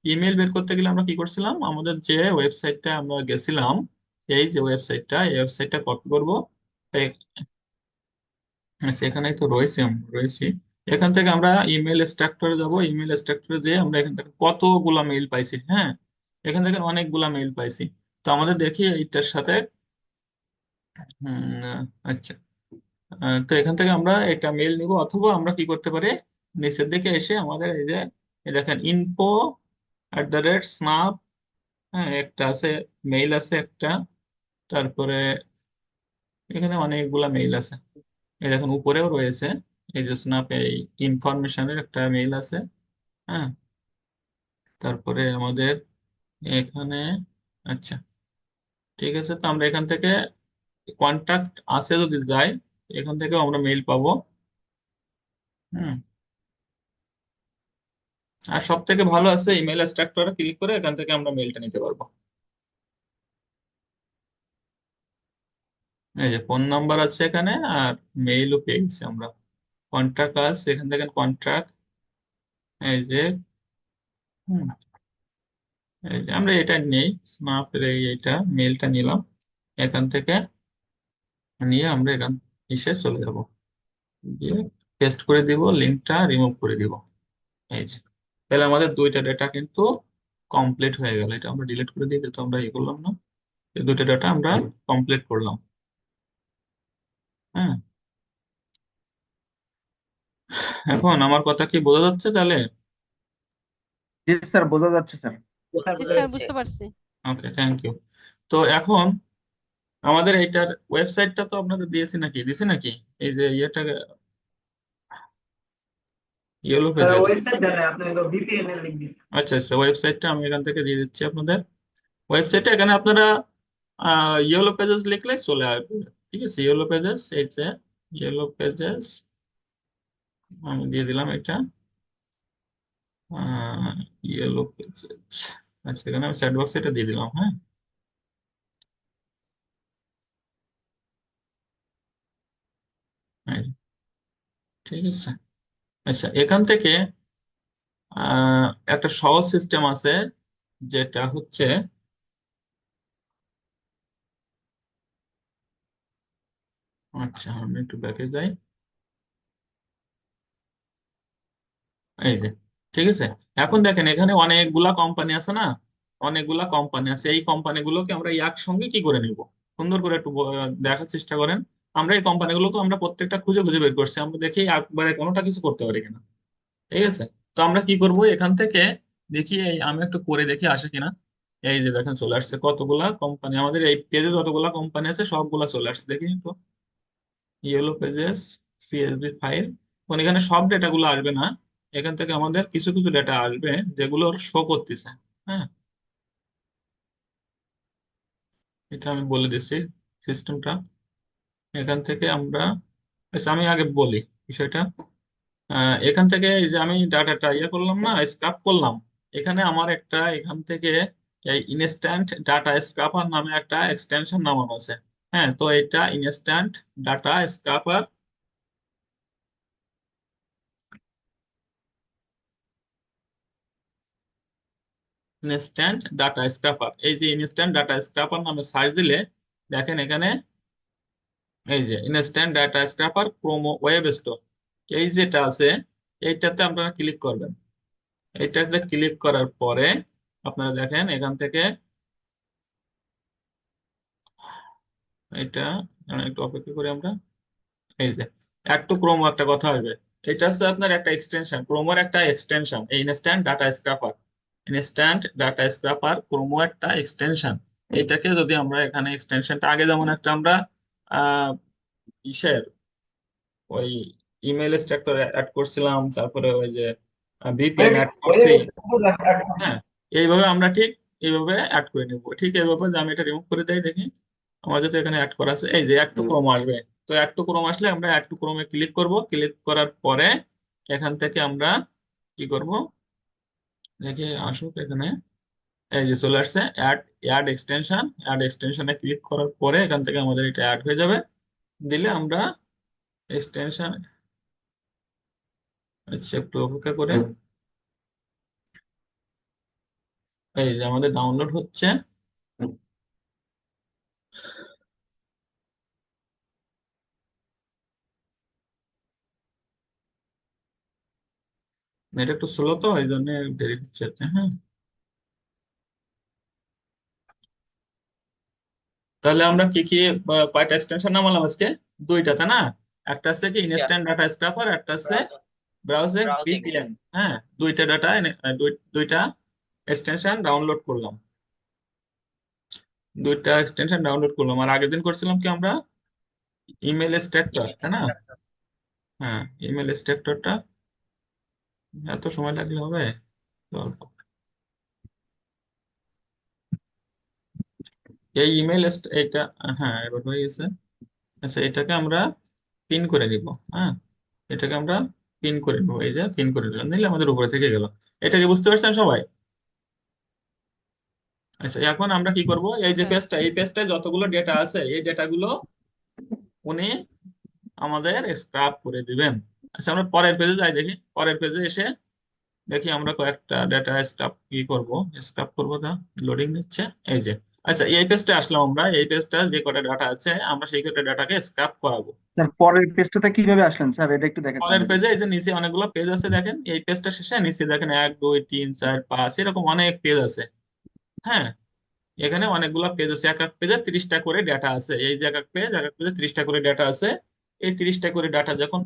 ইমেইল বের করতে গেলে আমরা কি করছিলাম, আমাদের যে ওয়েবসাইটটা আমরা গেছিলাম, এই যে ওয়েবসাইটটা, এই ওয়েবসাইটটা কপি করবো। আচ্ছা, এখানেই তো রয়েছি। এখান থেকে আমরা ইমেল স্ট্রাকচারে যাব। ইমেল স্ট্রাকচারে দিয়ে আমরা এখান থেকে কতগুলা মেইল পাইছি। হ্যাঁ, এখান থেকে অনেকগুলা মেইল পাইছি। তো আমাদের দেখি এইটার সাথে আচ্ছা, তো এখান থেকে আমরা একটা মেইল নিব, অথবা আমরা কি করতে পারি, নিচের দিকে এসে আমাদের এই যে এই দেখেন info@snap, হ্যাঁ, একটা আছে, মেইল আছে একটা। তারপরে এখানে অনেকগুলা মেইল আছে। এই দেখেন উপরেও রয়েছে, এই যে স্ন্যাপ এই ইনফরমেশনের একটা মেইল আছে। হ্যাঁ, তারপরে আমাদের এখানে, আচ্ছা, ঠিক আছে। তো আমরা এখান থেকে কন্টাক্ট আছে যদি যাই, এখান থেকেও আমরা মেইল পাবো। হুম। আর সব থেকে ভালো আছে ইমেল স্ট্রাকচারে ক্লিক করে এখান থেকে আমরা মেইলটা নিতে পারবো। এই যে ফোন নাম্বার আছে এখানে, আর মেইলও পেয়ে গেছি আমরা। কন্ট্রাক্ট আছে এখান থেকে, কন্ট্রাক্ট, এই যে হুম, এই যে আমরা এটা নেই, স্ন্যাপের এইটা মেইলটা নিলাম। এখান থেকে নিয়ে আমরা এখান এসে চলে যাব, দিয়ে পেস্ট করে দিব, লিঙ্কটা রিমুভ করে দিব। এই যে, তাহলে আমাদের দুইটা ডেটা কিন্তু কমপ্লিট হয়ে গেল। এটা আমরা ডিলিট করে দিই, যেহেতু আমরা ইয়ে করলাম না। এই দুইটা ডেটা আমরা কমপ্লিট করলাম। হ্যাঁ, এখন আমার কথা কি বোঝা যাচ্ছে তাহলে? জি স্যার, বোঝা যাচ্ছে স্যার। জি স্যার, বুঝতে পারছি। ওকে, থ্যাংক ইউ। তো এখন আমাদের এইটার ওয়েবসাইটটা তো আপনাদের দিয়েছি নাকি? এই যে ইয়েটা, ইয়েলো পেজের। ওয়েবসাইট দেন আপনি ভিপিএন এর লিংক দিন। আচ্ছা আচ্ছা, ওয়েবসাইটটা আমি এখান থেকে দিয়ে দিচ্ছি আপনাদের। ওয়েবসাইটে এখানে আপনারা ইয়েলো পেজেস লিখলে চলে আসবে। ঠিক আছে, ইয়েলো পেজেস, এই যে ইয়েলো পেজেস আমি দিয়ে দিলাম এটা ইয়েলো পেজেস। আচ্ছা, এখানে আমি চ্যাট বক্সে এটা দিয়ে দিলাম। হ্যাঁ, এই, ঠিক আছে। আচ্ছা, এখান থেকে আহ একটা সহজ সিস্টেম আছে, যেটা হচ্ছে, আচ্ছা আমি একটু ব্যাকে যাই। এই যে, ঠিক আছে। এখন দেখেন এখানে অনেকগুলা কোম্পানি আছে না, অনেকগুলা কোম্পানি আছে। এই কোম্পানিগুলোকে আমরা একসঙ্গে কি করে নিব, সুন্দর করে একটু দেখার চেষ্টা করেন। আমরা এই কোম্পানিগুলোকে আমরা প্রত্যেকটা খুঁজে খুঁজে বের করছি, আমরা দেখি একবারে কোনোটা কিছু করতে পারি কিনা। ঠিক আছে, তো আমরা কি করব এখান থেকে, দেখি এই আমি একটু করে দেখি আসে কিনা। এই যে দেখেন চলে আসছে কতগুলা কোম্পানি, আমাদের এই পেজে যতগুলা কোম্পানি আছে সবগুলা চলে আসছে, দেখি তো। Yellow pages, CSV file. এখন এখানে সব ডেটা গুলো আসবে না, এখান থেকে আমাদের কিছু কিছু ডেটা আসবে যেগুলো শো করতেছে। হ্যাঁ, এটা আমি বলে দিচ্ছি সিস্টেমটা। এখান থেকে আমরা, আচ্ছা আমি আগে বলি বিষয়টা। এখান থেকে এই যে আমি ডাটাটা ইয়ে করলাম না, স্ক্রাপ করলাম। এখানে আমার একটা এখান থেকে এই ইনস্ট্যান্ট ডাটা স্ক্রাপার নামে একটা এক্সটেনশন নামানো আছে। হ্যাঁ, তো এটা instant data scraper, instant data scraper. এই যে ইনস্ট্যান্ট ডাটা স্ক্রাপার নামে সার্চ দিলে দেখেন এখানে এই যে instant data scraper Chrome web store, এই যেটা আছে এইটাতে আপনারা ক্লিক করবেন। এইটাতে ক্লিক করার পরে আপনারা দেখেন এখান থেকে এটা, একটু অপেক্ষা করি আমরা। এই যে একটু ক্রোমো একটা কথা আসবে, এটা হচ্ছে আপনার একটা এক্সটেনশন, ক্রোমোর একটা এক্সটেনশন, এই instant data scraper. Instant data scraper Chrome একটা এক্সটেনশন। এটাকে যদি আমরা এখানে এক্সটেনশনটা আগে যেমন একটা আমরা আহ ইসের ওই ইমেল স্ট্রাকচার অ্যাড করছিলাম, তারপরে ওই যে ভিপিএন অ্যাড করছি। হ্যাঁ, এইভাবে আমরা ঠিক এইভাবে অ্যাড করে নিব। ঠিক এইভাবে যে আমি এটা রিমুভ করে দেই, দেখি আমার যাতে এখানে অ্যাড করা আছে। এই যে অ্যাড টু ক্রোম আসবে, তো অ্যাড টু ক্রোম আসলে আমরা অ্যাড টু ক্রোমে ক্লিক করব। ক্লিক করার পরে এখান থেকে আমরা কি করব, দেখি আসুক এখানে। এই যে চলে আসছে অ্যাড, অ্যাড এক্সটেনশন। অ্যাড এক্সটেনশনে ক্লিক করার পরে এখান থেকে আমাদের এটা অ্যাড হয়ে যাবে। দিলে আমরা এক্সটেনশন, আচ্ছা একটু অপেক্ষা করে, এই যে আমাদের ডাউনলোড হচ্ছে। এটা একটু স্লো তো এই জন্য দেরি হচ্ছে। হ্যাঁ, তাহলে আমরা কি কি কয়টা এক্সটেনশন নামালাম আজকে? দুইটা, তাই না? একটা হচ্ছে কি ইনস্ট্যান্ট ডাটা স্ক্রাপার, একটা হচ্ছে ব্রাউজার ব্রাউজিং। ভিপিএন। হ্যাঁ, দুইটা ডাটা, দুইটা এক্সটেনশন ডাউনলোড করলাম। দুইটা এক্সটেনশন ডাউনলোড করলাম। আর আগের দিন করছিলাম কি আমরা ইমেল এক্সট্রাক্টর, তাই না? হ্যাঁ, ইমেল এক্সট্রাক্টরটা এত সময় লাগলে হবে? অল্প। এই ইমেল এটা, হ্যাঁ এবার হয়ে গেছে। আচ্ছা, এটাকে আমরা পিন করে নিব। হ্যাঁ, এটাকে আমরা পিন করে নিব। এই যে পিন করে নিলাম, নিলে আমাদের উপরে থেকে গেল। এটা কি বুঝতে পারছেন সবাই? আচ্ছা, এখন আমরা কি করব, এই যে হুম। পেজটা, এই পেজটায় যতগুলো ডেটা আছে এই ডেটাগুলো উনি আমাদের স্ক্রাব করে দিবেন। আচ্ছা, আমরা পরের পেজে যাই, দেখি পরের পেজে এসে দেখি আমরা কয়েকটা ডেটা স্ক্রাব কি করব, স্ক্রাব করবো না, লোডিং নিচ্ছে। এই যে, আচ্ছা এই পেজটা আসলাম আমরা, এই পেজটা যে কটা ডাটা আছে আমরা সেই কটা ডাটাকে স্ক্রাব করাবো। স্যার পরের পেজটাতে কিভাবে আসলেন স্যার, এটা একটু দেখেন পরের আমাদের। পেজে এই যে নিচে অনেকগুলো পেজ আছে দেখেন, এই পেজটা শেষে নিচে দেখেন 1 2 3 4 5 এরকম অনেক পেজ আছে। হ্যাঁ, এখানে অনেকগুলো পেজ আছে, এক এক পেজে 30টা করে ডেটা আছে। এই যে এক এক পেজ, এক এক পেজে 30টা করে ডেটা আছে। এই 30টা করে ডাটা যখন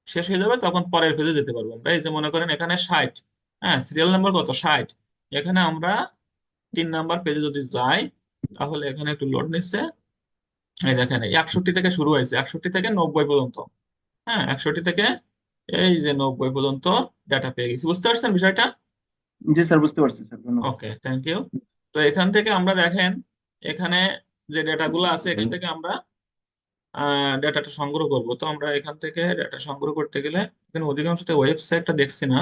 শেষ হয়ে যাবে তখন পরের পেজে যেতে পারবো আমরা। এই যে মনে করেন এখানে 60, হ্যাঁ সিরিয়াল নাম্বার কত 60, এখানে আমরা 3 নাম্বার পেজে যদি যাই তাহলে এখানে একটু লোড নিচ্ছে। এই দেখেন 61 থেকে শুরু হয়েছে, 61 থেকে 90 পর্যন্ত। হ্যাঁ, 61 থেকে এই যে 90 পর্যন্ত ডাটা পেয়ে গেছি। বুঝতে পারছেন বিষয়টা? জি স্যার, বুঝতে পারছি স্যার, ধন্যবাদ। ওকে, থ্যাংক ইউ। তো এখান থেকে আমরা দেখেন এখানে যে ডেটাগুলো আছে এখান থেকে আমরা ডাটাটা সংগ্রহ করব। তো আমরা এখান থেকে ডাটা সংগ্রহ করতে গেলে এখানে অধিকাংশতে ওয়েবসাইটটা দেখছি না,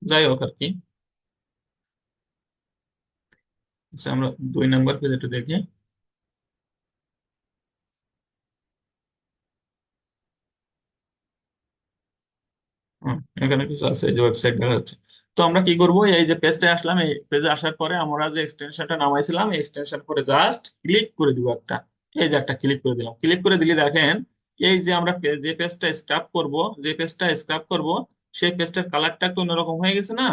যাই হোক আর কি। আচ্ছা, আমরা 2 নম্বর পেজ একটু দেখি। এখানে কিছু আছে, এই যে ওয়েবসাইট দেখা যাচ্ছে। তো আমরা কি করব, এই যে পেজটা আসলাম, এই পেজে আসার পরে আমরা যে এক্সটেনশনটা নামাইছিলাম এই এক্সটেনশন করে জাস্ট ক্লিক করে দিব একটা। এই যে একটা ক্লিক করে দিলাম, ক্লিক করে দিলে দেখেন এই যে আমরা যে পেজটা স্ক্রাপ করব, যে পেজটা স্ক্রাপ করব সেই পেজটার কালারটা একটু অন্যরকম হয়ে গেছে না?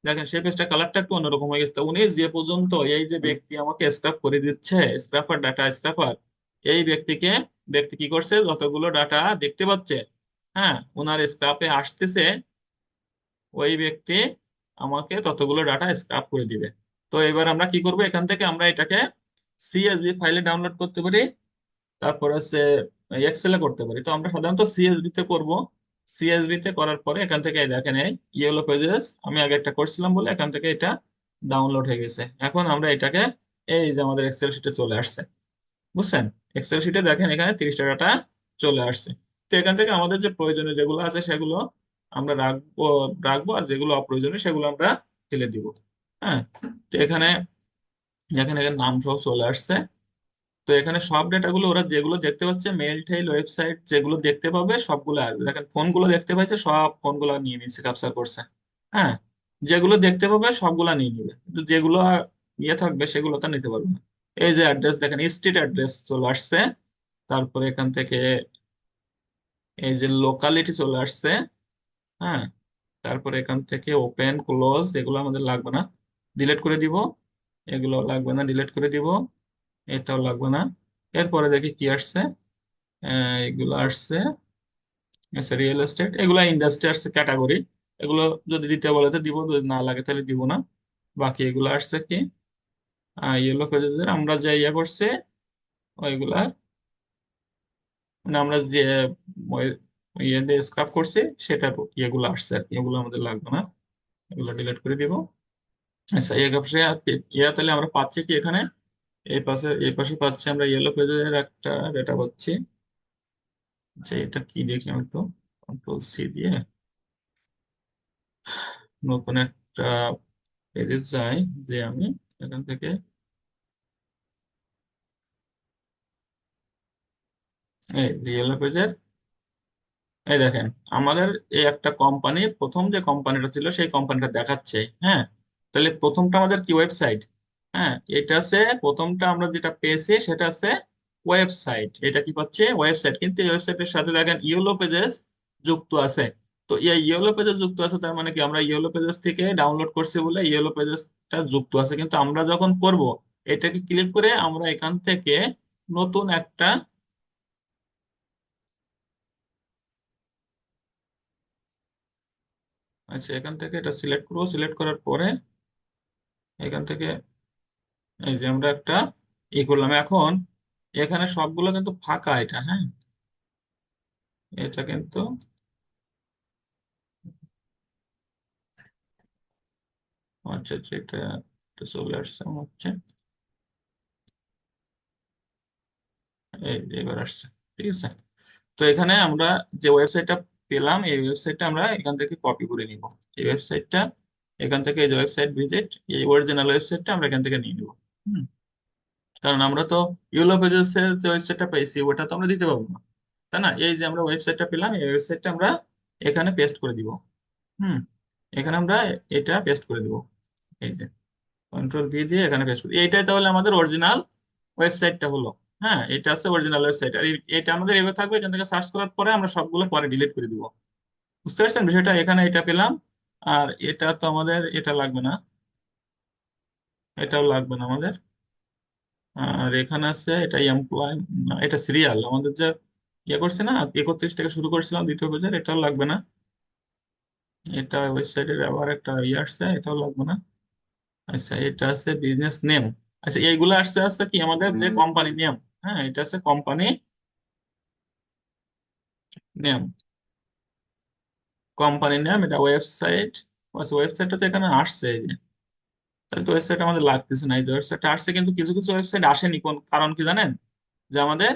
দেখেন সেই পেজটার কালারটা একটু অন্যরকম হয়ে গেছে। তো উনি যে পর্যন্ত, এই যে ব্যক্তি আমাকে স্ক্রাপ করে দিচ্ছে, স্ক্রাপার, ডাটা স্ক্রাপার, এই ব্যক্তি কি করছে, যতগুলো ডাটা দেখতে পাচ্ছে, হ্যাঁ, ওনার স্ক্রাপে আসতেছে, ওই ব্যক্তি আমাকে ততগুলো ডাটা স্ক্রাপ করে দিবে। তো এবার আমরা কি করব, এখান থেকে আমরা এটাকে সিএসভি ফাইলে ডাউনলোড করতে পারি, তারপর হচ্ছে এক্সেলে করতে পারি। তো আমরা সাধারণত সিএসভি তে করব। সিএসভি তে করার পরে এখান থেকে এই দেখেন এই ইয়েলো পেজেস আমি আগে একটা করছিলাম বলে এখান থেকে এটা ডাউনলোড হয়ে গেছে। এখন আমরা এটাকে, এই যে আমাদের এক্সেল শিটে চলে আসছে, বুঝছেন? এক্সেল শিটে দেখেন এখানে 30টা ডাটা চলে আসছে। তো এখান থেকে আমাদের যে প্রয়োজনীয় যেগুলো আছে সেগুলো আমরা রাখবো, আর যেগুলো অপ্রয়োজনীয় সেগুলো আমরা ফেলে দিব। হ্যাঁ, তো এখানে দেখেন এখানে নাম সহ চলে আসছে। তো এখানে সব ডেটাগুলো ওরা যেগুলো দেখতে পাচ্ছে, মেল টেল ওয়েবসাইট যেগুলো দেখতে পাবে সবগুলো আসবে। দেখেন ফোনগুলো দেখতে পাইছে, সব ফোনগুলো নিয়ে নিচ্ছে, ক্যাপচার করছে। হ্যাঁ, যেগুলো দেখতে পাবে সবগুলা নিয়ে নিবে, কিন্তু যেগুলো ইয়ে থাকবে সেগুলো তো নিতে পারবে না। এই যে অ্যাড্রেস দেখেন, স্ট্রিট অ্যাড্রেস চলে আসছে, তারপরে এখান থেকে এই যে লোকালিটি চলে আসছে। হ্যাঁ, তারপরে এখান থেকে ওপেন ক্লোজ এগুলো আমাদের লাগবে না, ডিলিট করে দিব। এগুলো লাগবে না, ডিলিট করে দিব। এটাও লাগবে না। এরপরে দেখি কি আসছে। এগুলো আসছে, আচ্ছা, রিয়েল এস্টেট, এগুলো ইন্ডাস্ট্রি আসছে, ক্যাটাগরি। এগুলো যদি দিতে বলে তো দিব, যদি না লাগে তাহলে দিব না। বাকি এগুলো আসছে কি, ইয়েলো পেজের আমরা যে ইয়ে করছে ওইগুলা, মানে আমরা যে ওই- ইয়ে দিয়ে স্ক্রাপ করছি সেটার ইয়েগুলো আসছে আর কি, এগুলো আমাদের লাগবে না, এগুলো ডিলিট করে দিব। আচ্ছা, এই পাশে ইয়ে তাহলে আমরা পাচ্ছি কি এখানে, এই পাশে পাচ্ছি আমরা ইয়েলো পেজের একটা ডেটা পাচ্ছি। যে এটা কি দেখি আমি একটু কন্ট্রোল সি দিয়ে নতুন একটা পেজে যাই, যে আমি এখান থেকে এই ইয়েলো পেজের, এই দেখেন আমাদের এই একটা কোম্পানি, প্রথম যে কোম্পানিটা ছিল সেই কোম্পানিটা দেখাচ্ছে। হ্যাঁ, তাহলে প্রথমটা আমাদের কি, ওয়েবসাইট। হ্যাঁ, এটা আছে প্রথমটা, আমরা যেটা পেয়েছি সেটা আছে ওয়েবসাইট। এটা কি পাচ্ছে, ওয়েবসাইট। কিন্তু এই ওয়েবসাইটের সাথে দেখেন ইয়েলো পেজেস যুক্ত আছে। তো এই ইয়েলো পেজেস যুক্ত আছে, তার মানে কি আমরা ইয়েলো পেজেস থেকে ডাউনলোড করছি বলে ইয়েলো পেজেসটা যুক্ত আছে। কিন্তু আমরা যখন করব, এটাকে ক্লিক করে আমরা এখান থেকে নতুন একটা, আচ্ছা, এখান থেকে এটা সিলেক্ট করবো। সিলেক্ট করার পরে এখান থেকে এই যে আমরা একটা করলাম। এখন এখানে সবগুলো কিন্তু ফাঁকা, এটা, হ্যাঁ, এটা কিন্তু, আচ্ছা আচ্ছা, এটা চলে আসছে আমার হচ্ছে, এই যে এবার আসছে। ঠিক আছে, তো এখানে আমরা যে ওয়েবসাইটটা পেলাম, এই ওয়েবসাইটটা আমরা এখান থেকে কপি করে নিব। এই ওয়েবসাইটটা এখান থেকে, এই যে ওয়েবসাইট ভিজিট, এই অরিজিনাল ওয়েবসাইটটা আমরা এখান থেকে নিয়ে নিব। হুম, কারণ আমরা তো ইউলো পেজেস এর যে ওয়েবসাইটটা পেয়েছি ওটা তো আমরা দিতে পারবো না, তাই না? এই যে আমরা ওয়েবসাইটটা পেলাম, এই ওয়েবসাইটটা আমরা এখানে পেস্ট করে দিব। হুম, এখানে আমরা এটা পেস্ট করে দিব। এই যে কন্ট্রোল ভি দিয়ে এখানে পেস্ট করি, এইটাই তাহলে আমাদের অরিজিনাল ওয়েবসাইটটা হলো। হ্যাঁ, এটা হচ্ছে অরিজিনাল ওয়েবসাইট। আর এটা আমাদের এভাবে থাকবে, এখান থেকে সার্চ করার পরে আমরা সবগুলো পরে ডিলিট করে দিব। বুঝতে পারছেন বিষয়টা? এখানে এটা পেলাম, আর এটা তো আমাদের, এটা লাগবে না, এটাও লাগবে না আমাদের। আর এখানে আছে এটা এমপ্লয়, এটা সিরিয়াল আমাদের যে ইয়ে করছে না, 31 থেকে শুরু করেছিলাম দ্বিতীয় পেজের, এটাও লাগবে না। এটা ওয়েবসাইটের আবার একটা ইয়ে আসছে, এটাও লাগবে না। আচ্ছা, এটা আছে বিজনেস নেম। আচ্ছা, এইগুলো আসছে আছে কি আমাদের যে কোম্পানি নেম। হ্যাঁ, এটা আছে কোম্পানি নেম, কোম্পানি নেম, এটা ওয়েবসাইট। আচ্ছা, ওয়েবসাইটটা তো এখানে আসছে, এই যে, তাহলে তো ওয়েবসাইট আমাদের লাগতেছে না। এই যে ওয়েবসাইট আসছে, কিন্তু কিছু কিছু ওয়েবসাইট আসেনি, কোন কারণ কি জানেন? যে আমাদের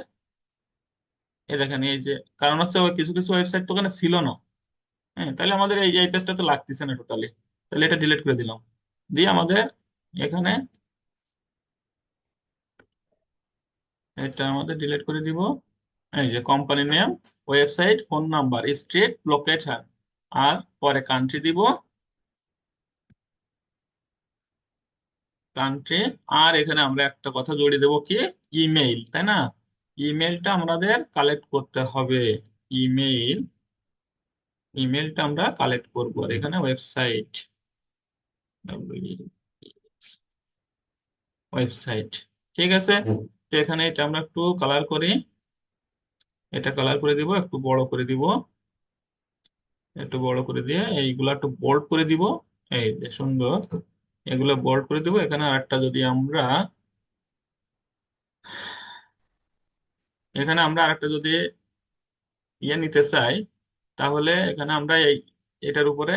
এই দেখেন এই যে, কারণ হচ্ছে ওই কিছু কিছু ওয়েবসাইট তো ওখানে ছিল না। হ্যাঁ, তাহলে আমাদের এই এই পেজটা তো লাগতেছে না টোটালি, তাহলে এটা ডিলিট করে দিলাম। দিয়ে আমাদের এখানে এটা আমাদের ডিলিট করে দিব। এই যে company name, website, phone number, street, location, আর পরে কান্ট্রি দিব, কান্ট্রি। আর এখানে আমরা একটা কথা জড়িয়ে দেবো কি, ইমেইল, তাই না? ইমেইলটা আমাদের কালেক্ট করতে হবে। ইমেইল, ইমেইলটা আমরা কালেক্ট করবো। আর এখানে ওয়েবসাইট, ওয়েবসাইট, ঠিক আছে। তো এখানে এটা আমরা একটু কালার করি, এটা কালার করে দিব, একটু বড় করে দিব, একটু বড় করে দিয়ে এইগুলা একটু বোল্ড করে দিব। এই যে সুন্দর, এগুলো বোল্ড করে দিব। এখানে আরেকটা যদি আমরা, এখানে আমরা আরেকটা যদি ইয়ে নিতে চাই, তাহলে এখানে আমরা এই এটার উপরে,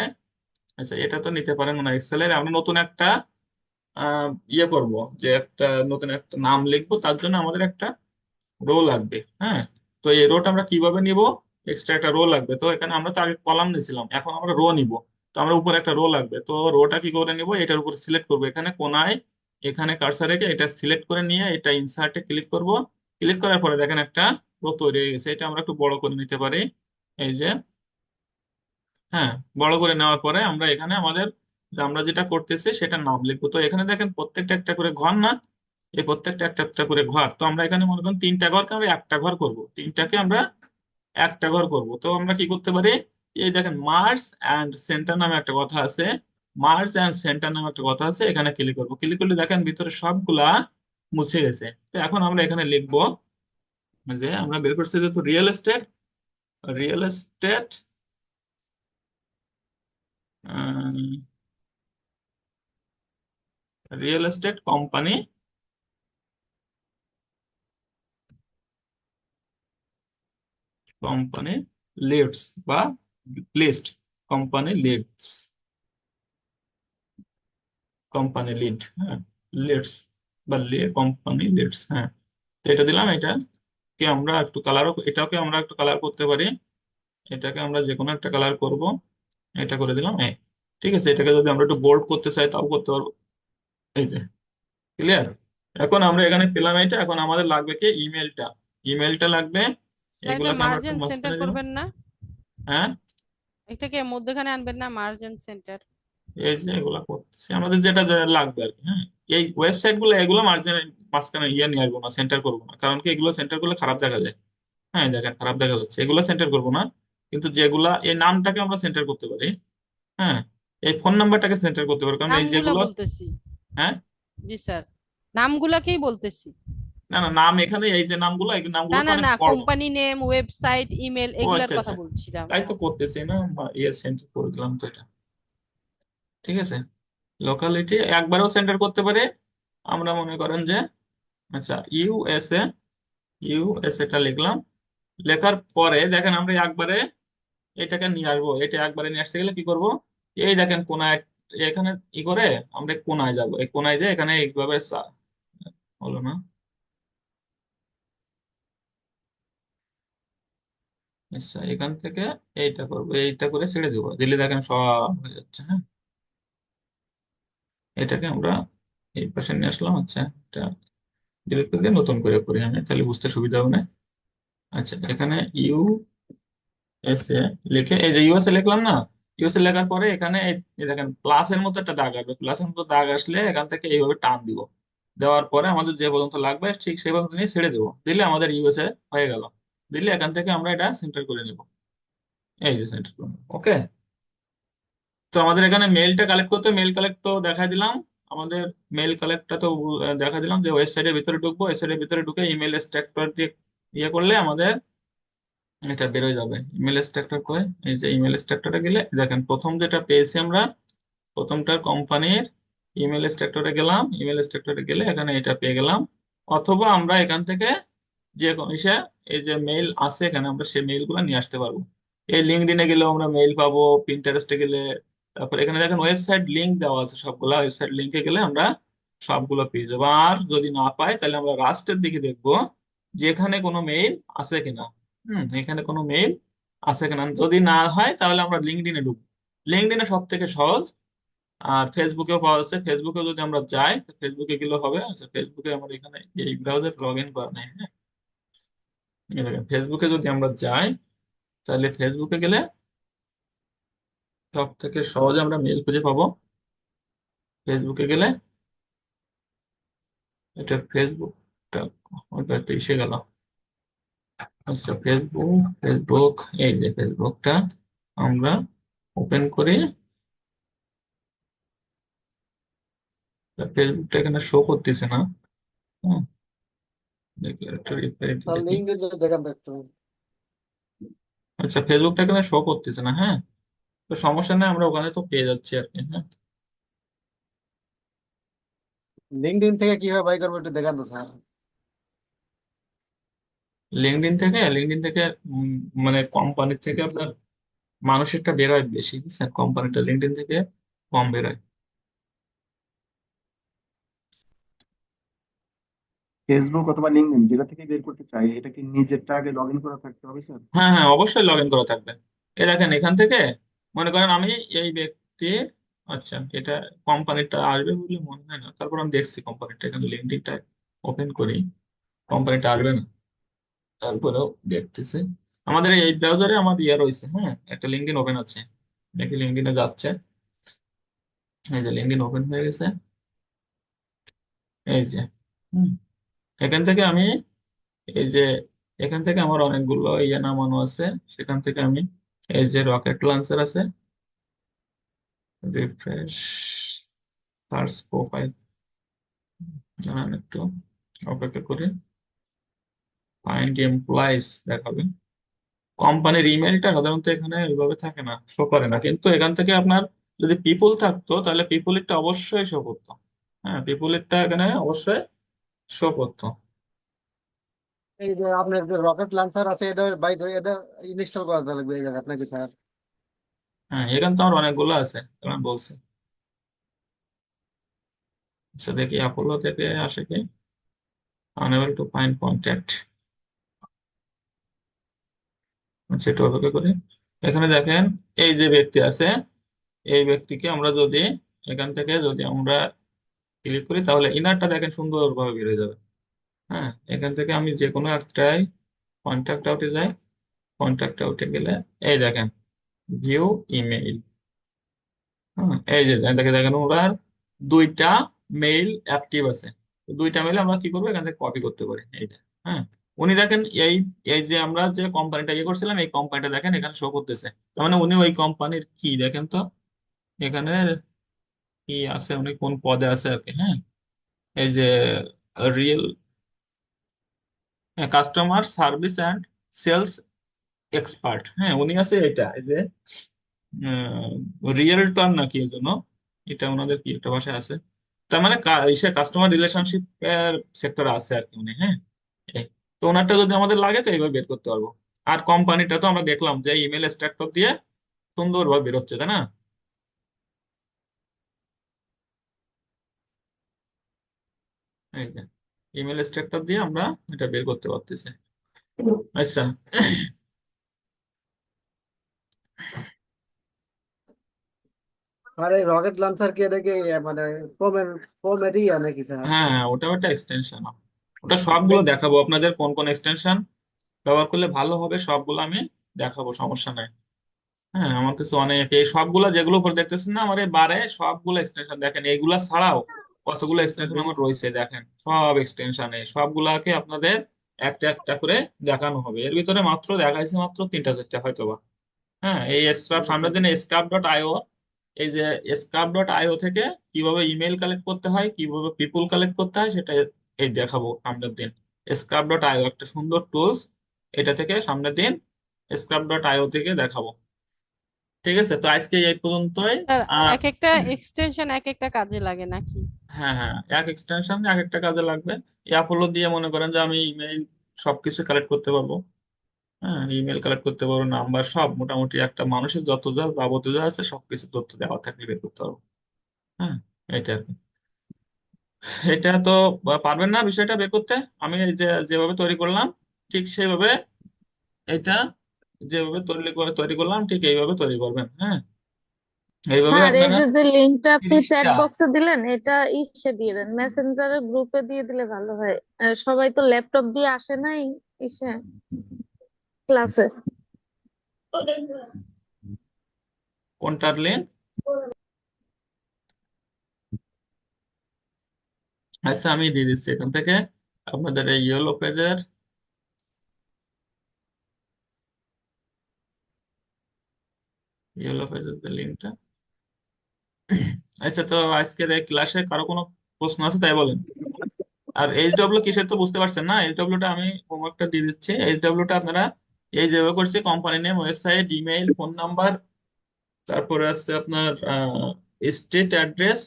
আচ্ছা এটা তো নিতে পারেন না এক্সেলের, আমরা নতুন একটা ইয়ে করব, যে একটা নতুন একটা নাম লিখবো, তার জন্য আমাদের একটা রো লাগবে। হ্যাঁ, তো এই রোটা আমরা কিভাবে নিব, এক্সট্রা একটা রো লাগবে। তো এখানে আমরা তো আগে কলাম নিয়েছিলাম, এখন আমরা রো নিব। তো আমরা উপরে একটা রো লাগবে, তো রোটা কি করে নিব, এটার উপর সিলেক্ট করবো, এখানে কোনায় এখানে কার্সার রেখে এটা সিলেক্ট করে নিয়ে এটা ইনসার্টে ক্লিক করব। ক্লিক করার পরে দেখেন একটা রো তৈরি হয়ে গেছে, এটা আমরা একটু বড় করে নিতে পারি। এই যে, হ্যাঁ, বড় করে নেওয়ার পরে আমরা এখানে আমাদের যে আমরা যেটা করতেছি সেটার নাম লিখবো। তো এখানে দেখেন প্রত্যেকটা একটা করে ঘর না, এই প্রত্যেকটা একটা একটা করে ঘর। তো আমরা এখানে মনে করেন তিনটা ঘরকে আমরা একটা ঘর করব, তিনটাকে আমরা একটা ঘর করব। তো আমরা কি করতে পারি, এই দেখেন মার্জ অ্যান্ড সেন্টার নামে একটা কথা আছে, মার্জ অ্যান্ড সেন্টার নামে একটা কথা আছে, এখানে ক্লিক করবো। ক্লিক করলে দেখেন ভিতরে সবগুলা মুছে গেছে। তো এখন আমরা এখানে লিখবো যে আমরা বের করছি যেহেতু real estate, real estate, real estate company, company leads বা list, company leads, company lead, হ্যাঁ, লিডস বা কোম্পানি লিডস, হ্যাঁ। তো এটা দিলাম, এটা কে আমরা একটু কালারও, এটাকে আমরা একটু কালার করতে পারি। এটাকে আমরা যে কোনো একটা কালার করব, এটা করে দিলাম ঠিক আছে। এটাকে যদি আমরা একটু বোল্ড করতে চাই তাও করতে পারবো। এই যে, ক্লিয়ার। এখন আমরা এখানে পেলাম এটা, এখন আমাদের লাগবে কি, ইমেলটা, ইমেলটা লাগবে। স্যার এটা এগুলাকে আমরা একটু মার্জিন সেন্টার মাঝখানে দিব। করবেন না? হ্যাঁ, এটাকে মধ্যখানে আনবেন না, মার্জিন সেন্টার? এই যে এগুলা করতেছি আমাদের যেটা যেটা লাগবে আর কি। হ্যাঁ, এই ওয়েবসাইট গুলো এগুলো মাঝখানে মাঝখানে ইয়ে নিয়ে আসবো না, সেন্টার করবো না, কারণ কি এগুলো সেন্টার করলে খারাপ দেখা যায়। হ্যাঁ দেখেন খারাপ দেখা যাচ্ছে, এগুলো সেন্টার করবো না। কিন্তু যেগুলা এই নামটাকে আমরা সেন্টার করতে পারি। হ্যাঁ, এই ফোন নাম্বারটাকে সেন্টার করতে পারি, কারণ এই নামগুলা যেগুলো, বলতেছি। হ্যাঁ, জি স্যার, নামগুলাকেই বলতেছি। না না, নাম এখানে এই যে নামগুলো, এই না নামগুলো তো না অনেক না, বড়। কোম্পানি নেম, ওয়েবসাইট, ইমেল, ও এগুলার আচ্ছা কথা আচ্ছা, বলছিলাম। তাই তো করতেছি না, ইয়ে সেন্টার করে দিলাম তো এটা, ঠিক আছে। লোকালিটি একবারও সেন্টার করতে পারে। আমরা মনে করেন যে, আচ্ছা ইউএসএ, ইউএসএ টা লিখলাম। লেখার পরে দেখেন আমরা একবারে এটাকে নিয়ে আসবো। এটা একবারে নিয়ে আসতে গেলে কি করব, এই দেখেন কোনায়, এখানে ই করে আমরা কোনায় যাব, এই কোনায় যে এখানে এইভাবে হলো না, আচ্ছা এখান থেকে এইটা করবো, এইটা করে ছেড়ে দেবো, দিলে দেখেন সব হয়ে যাচ্ছে। হ্যাঁ, এটাকে আমরা এই পাশে নিয়ে আসলাম। আচ্ছা, এটা ডিলিট করে দিয়ে নতুন করে করি আমি, তাহলে বুঝতে সুবিধা হবে না। আচ্ছা, এখানে ইউএসএ লিখে, এই যে ইউএসএ লিখলাম না, ইউএসএ লেখার পরে এখানে এই দেখেন প্লাসের মতো একটা দাগ আসবে, প্লাসের মতো দাগ আসলে এখান থেকে এইভাবে টান দিব। দেওয়ার পরে আমাদের যে পর্যন্ত লাগবে ঠিক সেই পর্যন্ত নিয়ে ছেড়ে দেবো, দিলে আমাদের ইউএসএ হয়ে গেল। দিলে এখান থেকে আমরা এটা সেন্টার করে নিব, এই যে সেন্টার করে নেব। ওকে, তো আমাদের এখানে মেইলটা কালেক্ট করতে, মেইল কালেক্ট তো দেখা দিলাম আমাদের, মেইল কালেক্টটা তো দেখা দিলাম যে ওয়েবসাইটের ভিতরে ঢুকবো, ওয়েবসাইটের ভিতরে ঢুকে ইমেল এক্সট্রাক্টর দিয়ে ইয়ে করলে আমাদের এটা বেরোয় যাবে। ইমেল এক্সট্রাক্টর করে, এই যে ইমেল এক্সট্রাক্টরে গেলে দেখেন প্রথম যেটা পেয়েছি আমরা, প্রথমটা কোম্পানির ইমেল এক্সট্রাক্টরে গেলাম, ইমেল এক্সট্রাক্টরে গেলে এখানে এটা পেয়ে গেলাম। অথবা আমরা এখান থেকে যে কোনো এই যে মেইল আছে এখানে, আমরা সেই মেইল গুলো নিয়ে আসতে পারবো। এই লিঙ্কডইনে গেলেও আমরা মেইল পাবো, পিন্টারেস্টে গেলে, তারপর এখানে দেখেন ওয়েবসাইট লিঙ্ক দেওয়া আছে সবগুলা, ওয়েবসাইট লিঙ্কে গেলে আমরা সবগুলো পেয়ে যাবো। আর যদি না পাই তাহলে আমরা লাস্টের দিকে দেখবো যে এখানে কোনো মেইল আছে কিনা। এখানে কোনো মেইল আছে কিনা, যদি না হয় তাহলে আমরা লিঙ্কডইনে ঢুকবো। লিঙ্কডইনে সব থেকে সহজ। আর ফেসবুকেও পাওয়া যাচ্ছে, ফেসবুকে যদি আমরা যাই তো ফেসবুকে গেলে হবে। আচ্ছা, ফেসবুকে আমার এখানে এই ব্রাউজার লগ ইন করা নেই, হ্যাঁ। এই দেখেন, ফেসবুকে যদি আমরা যাই তাহলে ফেসবুকে গেলে সব থেকে সহজে আমরা মেল খুঁজে পাবো। ফেসবুকে গেলে এটা ফেসবুকটা ওইটা তো এসে গেল। আচ্ছা, ফেসবুক এই যে ফেসবুকটা আমরা ওপেন করি। ফেসবুকটা এখানে শো করতেছে না। হুম, দেখি একটা রিপ্লাই স্যার দেখি। লিঙ্ক দিয়ে দেখান তো একটু। আচ্ছা, ফেসবুকটা এখানে শো করতেছে না, হ্যাঁ। তো সমস্যা নেই, আমরা ওখানে তো পেয়ে যাচ্ছি আর কি, হ্যাঁ। লিঙ্কডইন থেকে কিভাবে বাই করবো একটু দেখান তো স্যার। লিঙ্কডইন থেকে মানে কোম্পানির থেকে আপনার মানুষেরটা বেরোয় বেশি, বুঝছেন? কোম্পানিটা লিঙ্কডইন থেকে কম বেরোয়। ফেসবুক অথবা লিঙ্কডইন যেটা থেকে বের করতে চাই, এটা কি নিজেরটা আগে লগ ইন করা থাকতে হবে স্যার? হ্যাঁ হ্যাঁ, অবশ্যই লগ ইন করা থাকবে। এই দেখেন, এখান থেকে মনে করেন আমি এই ব্যক্তি, আচ্ছা এটা কোম্পানিটা আসবে বলে মনে হয় না, তারপর আমি দেখছি কোম্পানিটা এখানে লিঙ্কডইনটা ওপেন করি, কোম্পানিটা আসবে না। তারপরেও দেখতেছি আমাদের এই ব্রাউজারে আমার ইয়ে রয়েছে, হ্যাঁ, একটা লিঙ্কডইন ওপেন আছে। দেখি লিঙ্কডইনে যাচ্ছে, এই যে লিঙ্কডইন ওপেন হয়ে গেছে, এই যে। হুম, এখান থেকে আমি এই যে এখান থেকে আমার অনেকগুলো ইয়ে নামানো আছে, সেখান থেকে আমি এই যে রকেট লঞ্চার আছে, রিফ্রেশ, সার্চ প্রোফাইল, জানান একটু অপেক্ষা করে, ফাইন্ড এমপ্লয়িজ দেখাবে। কোম্পানির ইমেলটা সাধারণত এখানে ওইভাবে থাকে না, শো করে না, কিন্তু এখান থেকে আপনার যদি পিপুল থাকতো তাহলে পিপুলেরটা অবশ্যই শো করতো। হ্যাঁ, পিপুলেরটা এখানে অবশ্যই শো করতো। এই যে আপনার রকেট লঞ্চার আছে, এটা বাই করে এটা ইনস্টল করা লাগবে এই জায়গায় নাকি স্যার? হ্যাঁ, এখানে তো আমার অনেকগুলো আছে, আমি বলছি। আচ্ছা, দেখি অ্যাপোলো থেকে আসে কি, আনএবল টু ফাইন্ড কন্ট্যাক্ট। আচ্ছা, একটু অপেক্ষা করি। এখানে দেখেন, এই যে ব্যক্তি আছে, এই ব্যক্তিকে আমরা যদি এখান থেকে যদি আমরা ক্লিক করি তাহলে ইনারটা দেখেন সুন্দরভাবে বেড়ে যাবে। হ্যাঁ, এখান থেকে আমি যে কোনো একটাই কন্ট্যাক্ট আউটে যাই। কন্ট্যাক্ট আউটে গেলে এই দেখেন ভিউ ইমেইল। হ্যাঁ, এই যে দেখে দেখেন ওনার দুইটা মেইল অ্যাক্টিভ আছে। তো দুইটা মেইল আমরা কি করবো, এখান থেকে কপি করতে পারি এইটা। হ্যাঁ, উনি দেখেন এই এই যে আমরা যে কোম্পানিটা ইয়ে করছিলাম, এই কোম্পানিটা দেখেন এখানে শো করতেছে, তার মানে উনি ওই কোম্পানির কি দেখেন তো এখানে কি আছে, উনি কোন পদে আছে আর কি। হ্যাঁ, এই যে real customer service and sales expert, হ্যাঁ উনি আছে এটা, এই যে রিয়েলটর নাকি এই জন্য, এটা ওনাদের কি একটা ভাষায় আছে। তার মানে সে কাস্টমার রিলেশনশিপ সেক্টরে আছে আর কি উনি, হ্যাঁ। এই। তো ওনারটা যদি আমাদের লাগে তো এইভাবে বের করতে পারবো। আর কোম্পানিটা তো আমরা দেখলাম যে ইমেল এক্সট্রাক্টর দিয়ে সুন্দরভাবে বেরোচ্ছে, তাই না? এই যে ইমেল এক্সট্রাক্টর দিয়ে আমরা এটা বের করতে পারতেছি। আচ্ছা, স্যার এই রকেট লঞ্চার কি এটা কি মানে ক্রোমের ক্রোমেরই নাকি স্যার? হ্যাঁ ওটা একটা এক্সটেনশন, ওটা সবগুলো দেখাবো আপনাদের কোন কোন এক্সটেনশন ব্যবহার করলে ভালো হবে, সবগুলো আমি দেখাবো, সমস্যা নাই। হ্যাঁ, আমার কাছে অনেক এই সবগুলা যেগুলো উপর দেখতেছেন না আমার এই বারে সবগুলো এক্সটেনশন দেখেন, এইগুলা ছাড়াও কতগুলো এক্সটেনশন আমার রয়েছে দেখেন, সব এক্সটেনশন সবগুলাকে আপনাদের একটা একটা করে দেখানো হবে। এর ভিতরে মাত্র দেখাইছে মাত্র তিনটা চারটা হয়তো বা। হ্যাঁ, এই স্ক্রাব সামনের দিনে scrap.io, এই যে scrap.io থেকে কিভাবে ইমেল কালেক্ট করতে হয়, কিভাবে পিপুল কালেক্ট করতে হয় সেটা এই দেখাবো সামনের দিন। scrap.io একটা সুন্দর টুলস, এটা থেকে সামনের দিন scrap.io থেকে দেখাবো। ঠিক আছে, তো আজকে এই পর্যন্তই। স্যার, আর এক একটা এক্সটেনশন এক একটা কাজে লাগে নাকি? হ্যাঁ হ্যাঁ, এক এক্সটেনশন এক একটা কাজে লাগবে। এই অ্যাপোলো দিয়ে মনে করেন যে আমি ইমেল সবকিছু কালেক্ট করতে পারবো। হ্যাঁ, ইমেল কালেক্ট করতে পারবো, নাম্বার সব মোটামুটি একটা মানুষের যত যা যাবতীয় যা আছে সবকিছু তথ্য দেওয়া থাকলে বের করতে পারবো। হ্যাঁ, এটা আর কি। এটা তো পারবেন না বিষয়টা বের করতে, আমি এই যে যেভাবে তৈরি করলাম ঠিক সেইভাবে এটা যেভাবে তৈরি করলাম ঠিক এইভাবে তৈরি করবেন। হ্যাঁ, এইভাবে স্যার এই আপনারা যে লিঙ্কটা আপনি চ্যাট 30টা। বক্সে দিলেন এটা ইসে দিয়ে দেন, মেসেঞ্জারের গ্রুপে দিয়ে দিলে ভালো হয়। সবাই তো ল্যাপটপ দিয়ে আসে নাই ইসে ক্লাসে। কোনটার লিঙ্ক? আচ্ছা, আমি দিয়ে দিচ্ছি এখান থেকে আপনাদের এই ইয়েলো পেজের যে লিঙ্কটা। আচ্ছা, তো আজকের এই ক্লাসে কারো কোনো প্রশ্ন আছে তাই বলেন। আর এইচডব্লিউ কিসের তো বুঝতে পারছেন না, এইচডব্লিউটা আমি হোমওয়ার্কটা দিয়ে দিচ্ছি। এইচডব্লিউটা আপনারা এই যেভাবে করছি, company name, website, email, phone number, তারপরে আছে আপনার স্টেট অ্যাড্রেস,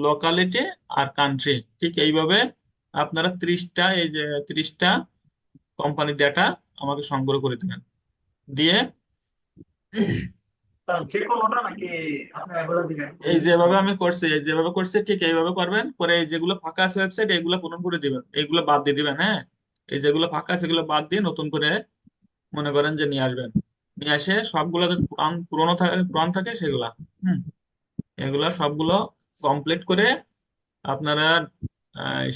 লোকালিটি আর কান্ট্রি, ঠিক এইভাবে আপনারা 30টা, এই যে 30টা কোম্পানির ডেটা আমাকে সংগ্রহ করে দিবেন। দিয়ে এই যেভাবে করছি ঠিক এইভাবে করবেন। পরে এই যেগুলো ফাঁকা আছে ওয়েবসাইট, এগুলো পূরণ করে দিবেন, এইগুলো বাদ দিয়ে দিবেন। হ্যাঁ, এই যেগুলো ফাঁকা আছে এগুলো বাদ দিয়ে নতুন করে মনে করেন যে নিয়ে আসবেন। নিয়ে আসে সবগুলো যদি পুরান থাকে সেগুলা, হুম, এগুলা সবগুলো কমপ্লিট করে আপনারা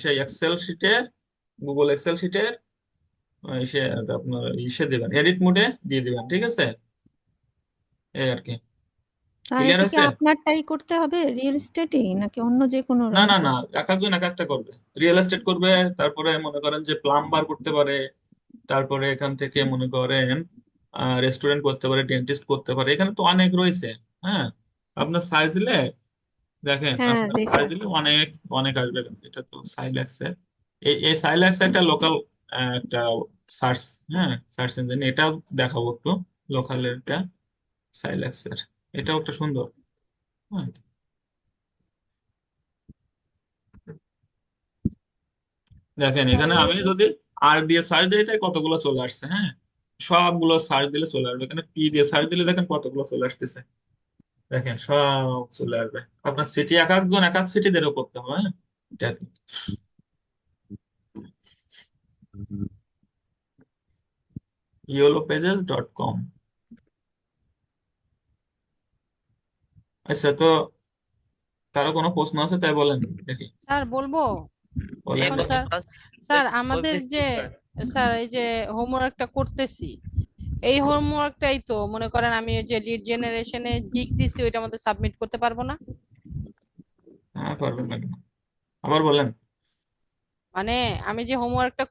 সেই এক্সেল শিটের, গুগল এক্সেল শিটের সে আপনার ইসে দেবেন, এডিট মোডে দিয়ে দিবেন। ঠিক আছে, এই আর কি। আর ক্লিয়ার এটা কি হয়েছে? আপনারটাই করতে হবে রিয়েল এস্টেটই নাকি অন্য যে কোনো না না রকম? না, এক একজন এক একটা করবে। রিয়েল এস্টেট করবে, তারপরে মনে করেন যে প্লাম্বার করতে পারে, তারপরে এখান থেকে মনে করেন রেস্টুরেন্ট করতে পারে, ডেন্টিস্ট করতে পারে, এখানে তো অনেক রয়েছে। হ্যাঁ, আপনার সার্চ দিলে দেখেন, হ্যাঁ আপনার জি সার্চ স্যার। দিলে অনেক অনেক আসবে। এটা তো সাইল্যাক্সের, এই সাইল্যাক্স একটা লোকাল একটা সার্চ, হ্যাঁ, সার্চ ইঞ্জিন। এটাও দেখাবো একটু, লোকালের এটা, সাইল্যাক্সের, এটাও একটা সুন্দর। হ্যাঁ, দেখেন এখানে আমি যদি আর দিয়ে সার্চ দিই তাই কতগুলো চলে আসছে। হ্যাঁ, সবগুলো সার্চ দিলে চলে আসবে। এখানে পি দিয়ে সার্চ দিলে দেখেন কতগুলো চলে আসতেছে, দেখেন সব চলে আসবে। আপনার সিটি এক একজন এক এক সিটি দেরও করতে হবে। হ্যাঁ, এটা আর কি। yellowpages.com। আচ্ছা, তো কারো কোনো প্রশ্ন আছে তাই বলেন দেখি, স্যার বলবো বলেন এখন দেখুন দেখি। স্যার? ফার্স্ট স্যার ওয়েব আমাদের পেজ যে, ঠিক করেন। স্যার এই যে হোমওয়ার্কটা করতেছি, এই হোমওয়ার্কটাই তো মনে করেন আমি ওই যে লিড জেনারেশনে গিগ দিছি ওইটার মধ্যে সাবমিট করতে পারবো না? হ্যাঁ, পারবেন না কেন? আবার বলেন। মানে আমি যে হোমওয়ার্কটা